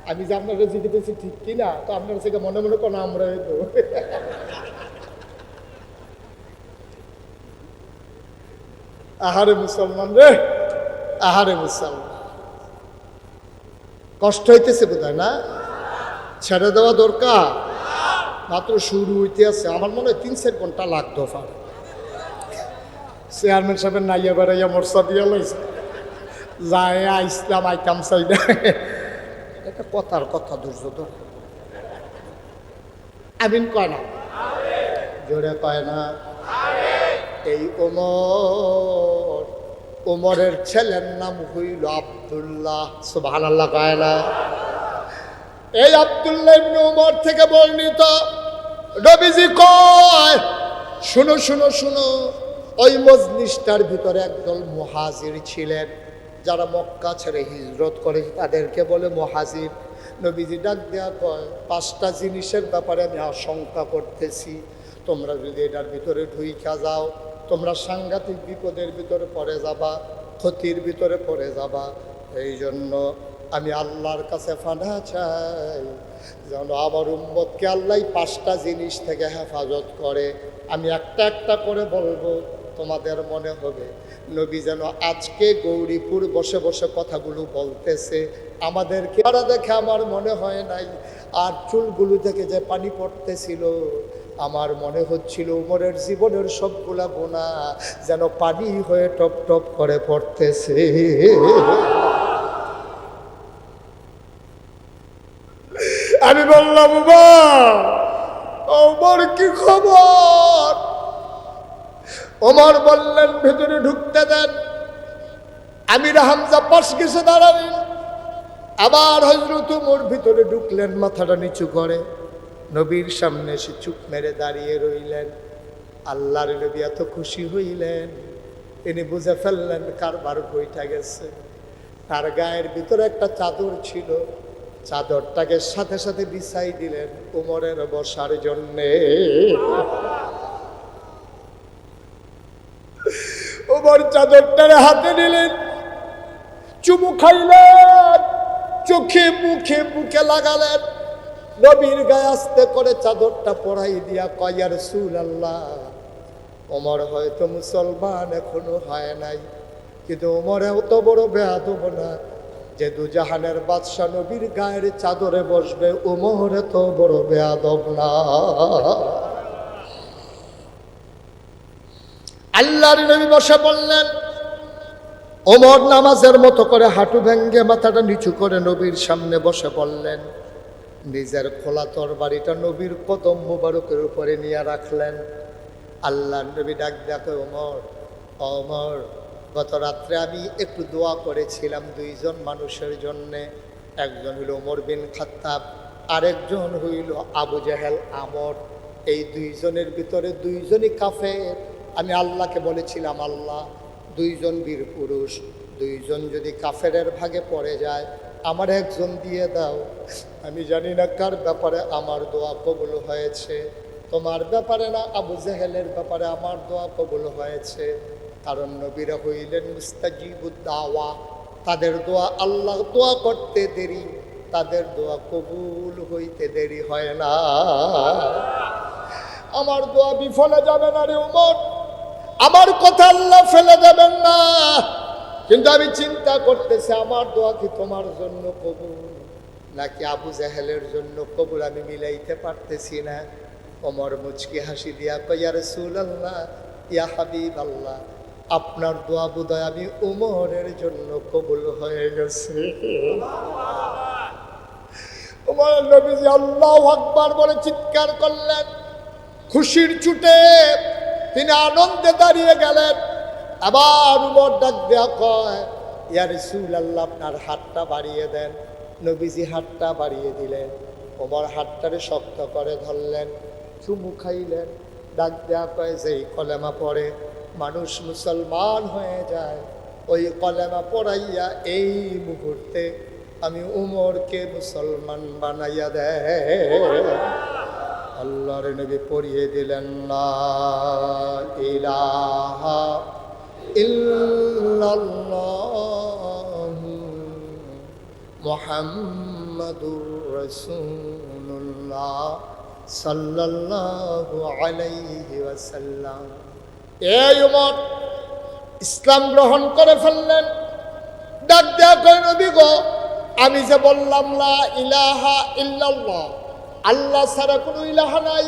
আমি যে আপনারা জিজ্ঞেসেছি ঠিক কিনা, তো আপনারা থেকে মনে মনে কোনো আমরা তো আহারে মুসলমান রে, আহারে মুসলমান, কষ্ট হইতেছে বোধহয় না? ছেড়ে দেওয়া দরকার, মাত্র শুরু হইতে আছে। আমার মনে হয় 3-4 ঘন্টা লাগতো। চেয়ারম্যান সাহেবের নাইয়া বেড়াইয়া মর্সা দিয়া লইছে, যায় ইসলাম আইতাম চাই না। এটা কথার কথা, ধৈর্য ধর। আমিন কয় না? জোরে কয় না? এই ওমরের ছেলের নাম হইল আব্দুল্লাহ। সুবহানাল্লাহ কয় না? এই আব্দুল্লাহ ইবনে ওমর থেকে বর্ণিত, নবীজি কয়, শুনো শুনো শুনো, ওই মজলিসটার ভিতরে একদল মুহাজির ছিলেন, যারা মক্কা ছেড়ে হিজরত করে তাদেরকে বলে মুহাজির। নবীজি ডাক দেয়া কয়, 5টা জিনিসের ব্যাপারে আমি আশঙ্কা করতেছি। তোমরা যদি এটার ভিতরে ঢুইকা যাও, তোমরা সাংঘাতিক বিপদের ভিতরে পড়ে যাবা, ক্ষতির ভিতরে পড়ে যাবা। এই জন্য আমি আল্লাহর কাছে ফানা চাই যেন আমার উম্মতকে আল্লাহ 5টা জিনিস থেকে হেফাজত করে। আমি একটা একটা করে বলবো, তোমাদের মনে হবে নবী যেন আজকে গৌরীপুর বসে বসে কথাগুলো বলতেছে আমাদেরকে। দেখে আমার মনে হয় নাই আর চুলগুলো থেকে যে পানি পড়তেছিল আমার মনে হচ্ছিল উমরের জীবনের সবগুলা গুনাহ যেন পানি হয়ে টপ টপ করে পড়তেছে। আমি বললাম ওমর কি খবর? ওমর বললেন ভেতরে ঢুকতে দেন। আমির হামজা পাশ গেছে দাঁড়ালেন। আবার হযরত ওমর ভিতরে ঢুকলেন, মাথাটা নিচু করে নবীর সামনে এসে চুপ মেরে দাঁড়িয়ে রইলেন। আল্লাহর নবী এত খুশি হইলেন, তিনি বুঝে ফেললেন কারবার বইটা গেছে। তার গায়ের ভিতরে একটা চাদর ছিল, চাদরটাকে সাথে সাথে বিছাই দিলেন ওমরের বসার জন্যে। ওমর চাদরটারে হাতে নিলেন, চুমু খাইলেন, চোখে মুখে বুকে লাগালেন। নবীর গায়ে আস্তে করে চাদরটা পরাই দিয়া কয়, ইয়া রাসূলুল্লাহ, ওমর হয়তো মুসলমান এখনো হয় নাই, কিন্তু ওমর এত বড় বেয়াদব না যে দুজাহানের বাদশা নবীর গায়ের চাদরে বসবে। ওমর এত বড় বেয়াদব না। আল্লাহর নবী বসে বললেন। ওমর নামাজের মতো করে হাঁটু ভেঙ্গে মাথাটা নিচু করে নবীর সামনে বসে বললেন। নিজের খোলা তরবারিটা নবীর কদম মুবারকের উপরে নিয়ে রাখলেন। আল্লাহর নবী ডাক দেখে, ওমর, ওমর, গত রাত্রে আমি একটু দোয়া করেছিলাম দুইজন মানুষের জন্যে। একজন হইল ওমর বিন খাত্তাব, আরেকজন হইল আবু জেহেল আমর। এই দুইজনের ভিতরে দুইজনই কাফের। আমি আল্লাহকে বলেছিলাম, আল্লাহ, দুইজন বীর পুরুষ, দুইজন যদি কাফেরের ভাগে পড়ে যায় আমার একজন দিয়ে দাও। আমি জানি না কার ব্যাপারে আমার দোয়া কবুল হয়েছে, তোমার ব্যাপারে না আবু জেহেলের ব্যাপারে আমার দোয়া কবুল হয়েছে। কারণ নবীরা হইলেন মুস্তাজিবুদ দাওয়া, তাদের দোয়া আল্লাহ দোয়া করতে দেরি, তাদের দোয়া কবুল হইতে দেরি হয় না। আমার দোয়া বিফলে যাবে না রে ওমর, আমার কথা আল্লাহ ফেলে দেবেন না। কিন্তু আমি চিন্তা করতেছি আমার দোয়া কি তোমার জন্য কবুল নাকি আবু জেহেলের জন্য কবুল, আমি মিলাইতে পারতেছি না। ওমর মুচকি হাসি দিয়া কয়, ইয়া রাসূলুল্লাহ, ইয়া হাবিবাল্লাহ, আপনার দোয়া বোধহয় আমি ওমরের জন্য কবুল হয়ে গেছে। ওমর নবীজি আল্লাহু আকবার বলে চিৎকার করলেন। খুশির ছুটে তিনি আনন্দে দাঁড়িয়ে গেলেন। আবার ওমর ডাক দেয়া কয়, ইয়া রাসূলুল্লাহ, আপনার হাতটা বাড়িয়ে দেন। নবীজি হাতটা বাড়িয়ে দিলেন। ওমর হাতটারে শক্ত করে ধরলেন, চুমু খাইলেন। ডাক দেয়া কয়, যেই কলেমা পড়ে মানুষ মুসলমান হয়ে যায়, ওই কলেমা পড়াইয়া এই মুহূর্তে আমি উমরকে মুসলমান বানাইয়া দেয়। আল্লাহর নবী পড়িয়ে দিলেন, লা ইলাহা ইল্লাল্লাহু মুহাম্মাদুর রাসূলুল্লাহ সাল্লাল্লাহু আলাইহি ওয়াসাল্লাম। এই উমর ইসলাম গ্রহণ করে ফেললেন। ডাক দেয়া কয়, নবী গো, আমি যে বললাম লা ইলাহা ইল্লাল্লাহ, আল্লাহ ছাড়া কোনো ইলাহা নাই,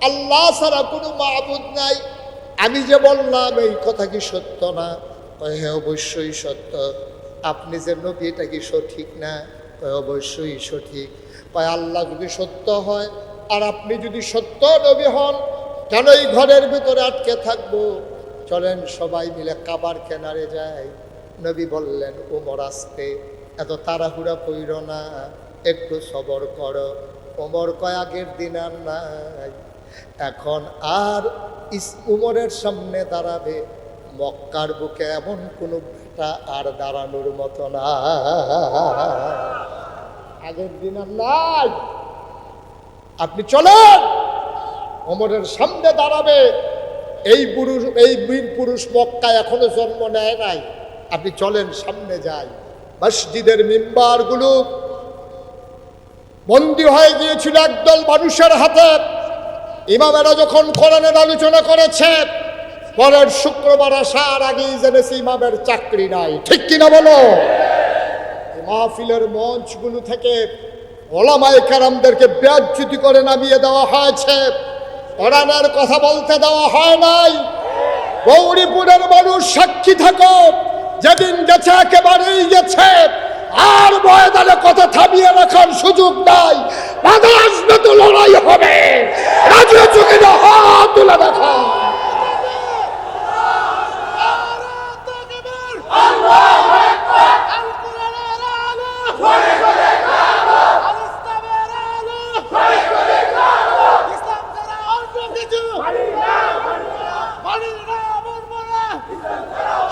আল্লাহ ছাড়া কোনো মাবুদ নাই, আমি যে বললাম এই কথা কি সত্য না? কয়, হ্যাঁ অবশ্যই সত্য। আপনি যে নবী এটা কি সঠিক না? কয়, অবশ্যই সঠিক। কয়, আল্লাহ যদি সত্য হয় আর আপনি যদি সত্য নবী হন, কেন এই ঘরের ভিতরে আটকে থাকবো? চলেন সবাই মিলে কাবার কিনারে যাই। নবী বললেন, ওমর আস্তে, এত তাড়াহুড়া কইরো না, একটু সবর করো। ওমর কয়, আগের দিন আর নাই, এখন আর উমরের সামনে দাঁড়াবে মক্কার বুকে এমন কোনো বেটা আর দাঁড়ানোর মতো না, আগের দিন আর নাই। আপনি চলেন, ওমরের সামনে দাঁড়াবে এই পুরুষ, এই বীর পুরুষ মক্কায় এখনো জন্ম নেয় নাই। আপনি চলেন, সামনে যাই। মসজিদের মিম্বারগুলো বন্দী হয়ে গিয়েছিল একদল মানুষের হাতে। ইমামেরা যখন কোরআনের আলোচনা করেছে, পরের শুক্রবার আসার আগেই জেনেছে ইমামের চাকরি নাই। ঠিক কিনা বলো? মাহফিলের মঞ্চগুলো থেকে ওলামায়ে কেরামদেরকে বেইজ্জতি করে নামিয়ে দেওয়া হয়েছে। কোরআনের কথা বলতে দেওয়া হয় নাই। গৌরীপুরের মানুষ সাক্ষী থাকো, যেদিন গেছে একেবারেই গেছে, আর ময়দানে কথা থামিয়ে রাখার সুযোগ নাই। বাধা আসবে তো লড়াই হবে। রাজি আছো কিনা হাত তুলে দেখো।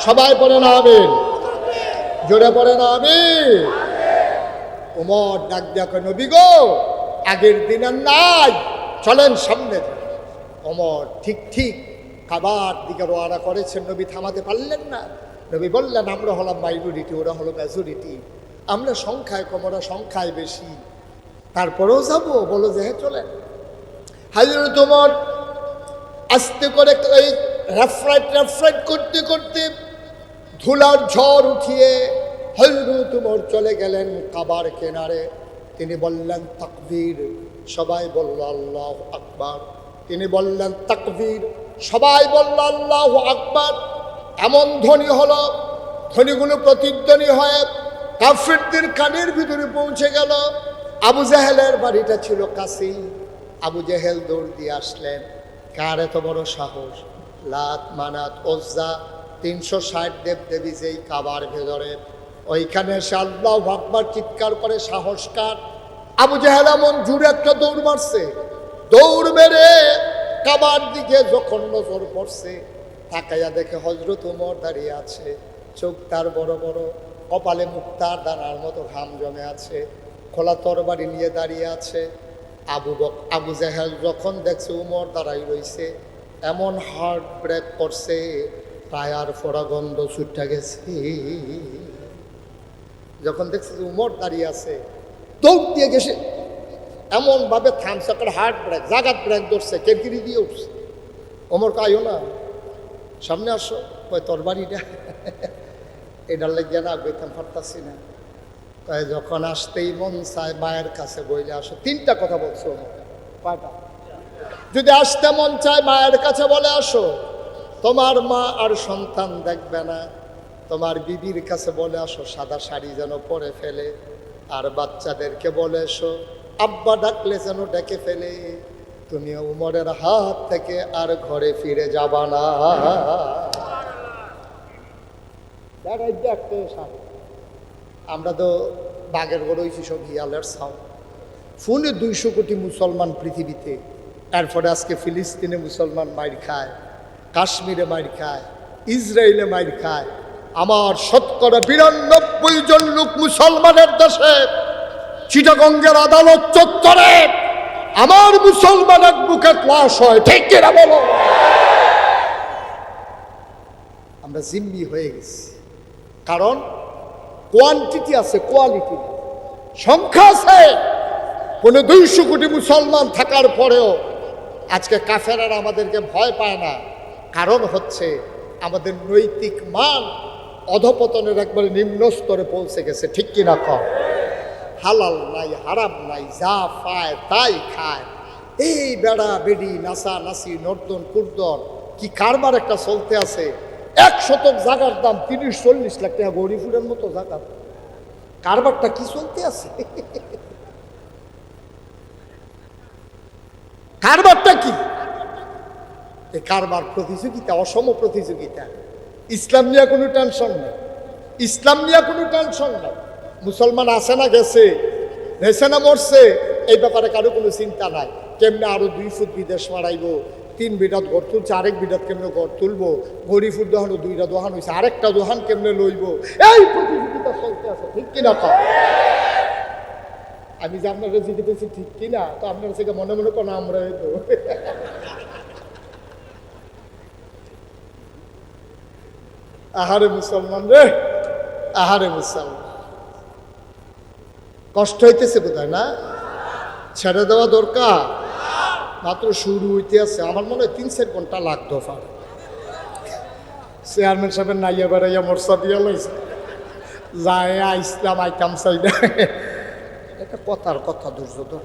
সবাই পড়ে না আমিন, জোরে পড়ে না আমিন। ওমর ডাক দেখো, নবী গো, আগের দিন আর নাই, চলেন সামনে। ওমর ঠিক ঠিক কাবার দিকে রওনা করেছেন, নবী থামাতে পারলেন না। নবী বললেন, আমরা হলাম মাইনরিটি, ওরা হলো মেজরিটি, আমরা সংখ্যায় কম, ওরা সংখ্যায় বেশি, তারপরেও যাবো? বলো যে হ্যাঁ চলেন। হযরত ওমর আস্তে করে এই রেফরাইট করতে করতে ধুলার ঝড় উঠিয়ে হযরত ওমর চলে গেলেন কাবার কিনারে। তিনি বললেন তাকবীর, সবাই বলল আল্লাহু আকবার। তিনি বললেন তাকবীর, সবাই বলল আল্লাহু আকবার। এমন ধ্বনি হলো, ধ্বনিগুলো প্রতিধ্বনি হয়ে কাফিরদের কানের ভিতরে পৌঁছে গেল। আবু জাহেলের বাড়িটা ছিল কাছেই। আবু জাহেল দৌড় দিয়ে আসলেন। কার এত বড় সাহস! লাত, মানাত, উজ্জা 360 দেবদেবী যেই কাবার ভেতরে, ওইখানে এসে আল্লাহু আকবার চিৎকার করে সাহস কার? আবু জাহেল এমন জুড়ে একটা দৌড় মারছে। দৌড় মেরে কাবার দিকে যখন নজর পড়ছে, তাকাইয়া দেখে হযরত ওমর দাঁড়িয়ে আছে। চোখ তার বড় বড়, কপালে মুক্তার দানার মতো ঘাম জমে আছে, খোলা তরবারি নিয়ে দাঁড়িয়ে আছে। আবু জাহেল যখন দেখছে ওমর দাঁড়াই রইছে, এমন হার্ট ব্রেক করছে, টায়ার ফোড়া গন্ধ ছুটে গেছে। যখন দেখছে যে ওমর দাঁড়িয়ে আছে, দৌড় দিয়ে গেছে, এমন ভাবে থামছে, হার্ট ব্রেক, জাগাত ব্রেক ধরছে, কেরকিরি দিয়ে উঠছে। ওমর কাইও না, সামনে আসো, কয় তরবারিটা এটার লেগে না গইতাম পারতাছি না। তাই যখন আসতেই মন চায় মায়ের কাছে বইলে আসো। 3টা কথা বলছো ওমর। কয়টা? যদি আসতে মন চায় মায়ের কাছে বলে আসো, তোমার মা আর সন্তান দেখবে না। তোমার বিবির কাছে বলে আসো সাদা শাড়ি যেন পরে ফেলে, আর বাচ্চাদেরকে বলে এসো আব্বা ডাকলে যেন ডেকে ফেলে। তুমি উমরের হাত থেকে আর ঘরে ফিরে যাবা না। আমরা তো বাঘের বড় হয়েছি সব হিয়ালের ছাও। ফোনে 200 কোটি মুসলমান পৃথিবীতে, এরপরে আজকে ফিলিস্তিনে মুসলমান মাইর খায়, কাশ্মীরে মাইর খায়, ইসরায়েলে মাইর খায়। আমার শতকরা 92 জন লোক মুসলমানের দেশে চিটাগঙ্গের আদালত চত্বরে আমার মুসলমান এক বুকে ক্লাস হয়, ঠিক কিনা বলো? আমরা জিম্মি হয়ে গেছি, কারণ কোয়ান্টিটি আছে, কোয়ালিটি সংখ্যা আছে। কোনো 200 কোটি মুসলমান থাকার পরেও আজকে কাফেররা আমাদেরকে ভয় পায় না। কারণ হচ্ছে আমাদের নৈতিক মান অধপতনের একবারে নিম্ন স্তরে পৌঁছে গেছে, ঠিক কিনা কম? হালাল নাই, হারাম নাই, যা পায় তাই খায়। এই বেড়া বেড়ি, নাসা নাসি, নর্দন কুর্দন, কি কারবার একটা চলতে আছে। 1 শতক জায়গার দাম 30-40 লাখ টাকা, গৌরীপুরের মতো জায়গা। কারবারটা কি চলতে আছে? কারবারটা কি? এই কারবার প্রতিযোগিতা, অসম প্রতিযোগিতা। ইসলাম নিয়ে কোনো টেনশন নেই, ইসলাম নিয়ে কোনো টেনশন নেই। মুসলমান আছে না গেছে, ভেসে না মরছে, এই ব্যাপারে কারো কোনো চিন্তা নাই। কেমনে আরো 2 ফুট বিদেশ মারাইব, 3 বিঘাত ঘর তুলছে, আরেক বিঘাত কেমনে ঘর তুলবো, গরিফুর দোহানো 2টা দোহান হয়েছে, আরেকটা দোহান কেমনে লইব, এই প্রতিযোগিতা চলতে আছে, ঠিক কিনা? আমি যে আপনারা জিজ্ঞেস ঠিক কিনা, তো আপনারা থেকে মনে মনে কোনো আমরা তো আহারে মুসলমান রে, আহারে মুসলমান, কষ্ট হইতেছে বোধহয় না? ছেড়ে দেওয়া দরকার, মাত্র শুরু হইতে আছে। আমার মনে হয় 3-4 ঘন্টা লাগতো। চেয়ারম্যান সাহেবের নাইয়া বেড়াইয়া মরসা দিয়া লাইছে, যায় ইসলাম আইতাম চাই না। এটা কথার কথা, ধৈর্য ধর।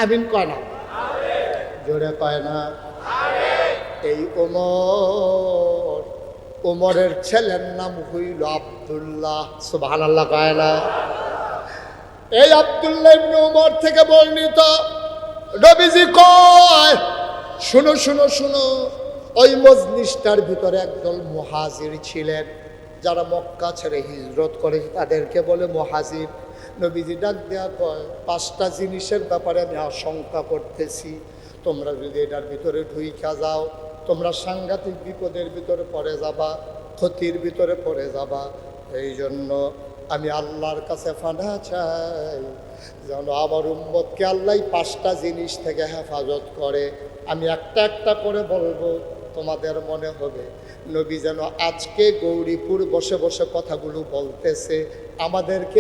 আমিন কয় না? জোরে কয় না? এই ওমরের ছেলের নাম হইল আব্দুল্লাহ। সুবহানাল্লাহ কয় না? এই আব্দুল্লাহ ইবনে ওমর থেকে বর্ণিত, নবীজি কয়, শুনো শুনো শুনো, ওই মজলিসটার ভিতরে একদল মুহাজির ছিলেন, যারা মক্কা ছেড়ে হিজরত করেছে তাদেরকে বলে মুহাজির। নবীজি ডাক দেয়া কয়, 5টা জিনিসের ব্যাপারে আমি আশঙ্কা করতেছি, তোমরা যদি এটার ভিতরে ঢুইকা যাও তোমরা সাংঘাতিক বিপদের ভিতরে পড়ে যাবা, ক্ষতির ভিতরে পড়ে যাবা। এই জন্য আমি আল্লাহর কাছে ফানা চাই যেন আমার উম্মতকে আল্লাহ 5টা জিনিস থেকে হেফাজত করে। আমি একটা একটা করে বলবো, তোমাদের মনে হবে নবী যেন আজকে গৌরীপুর বসে বসে কথাগুলো বলতেছে, আমাদেরকে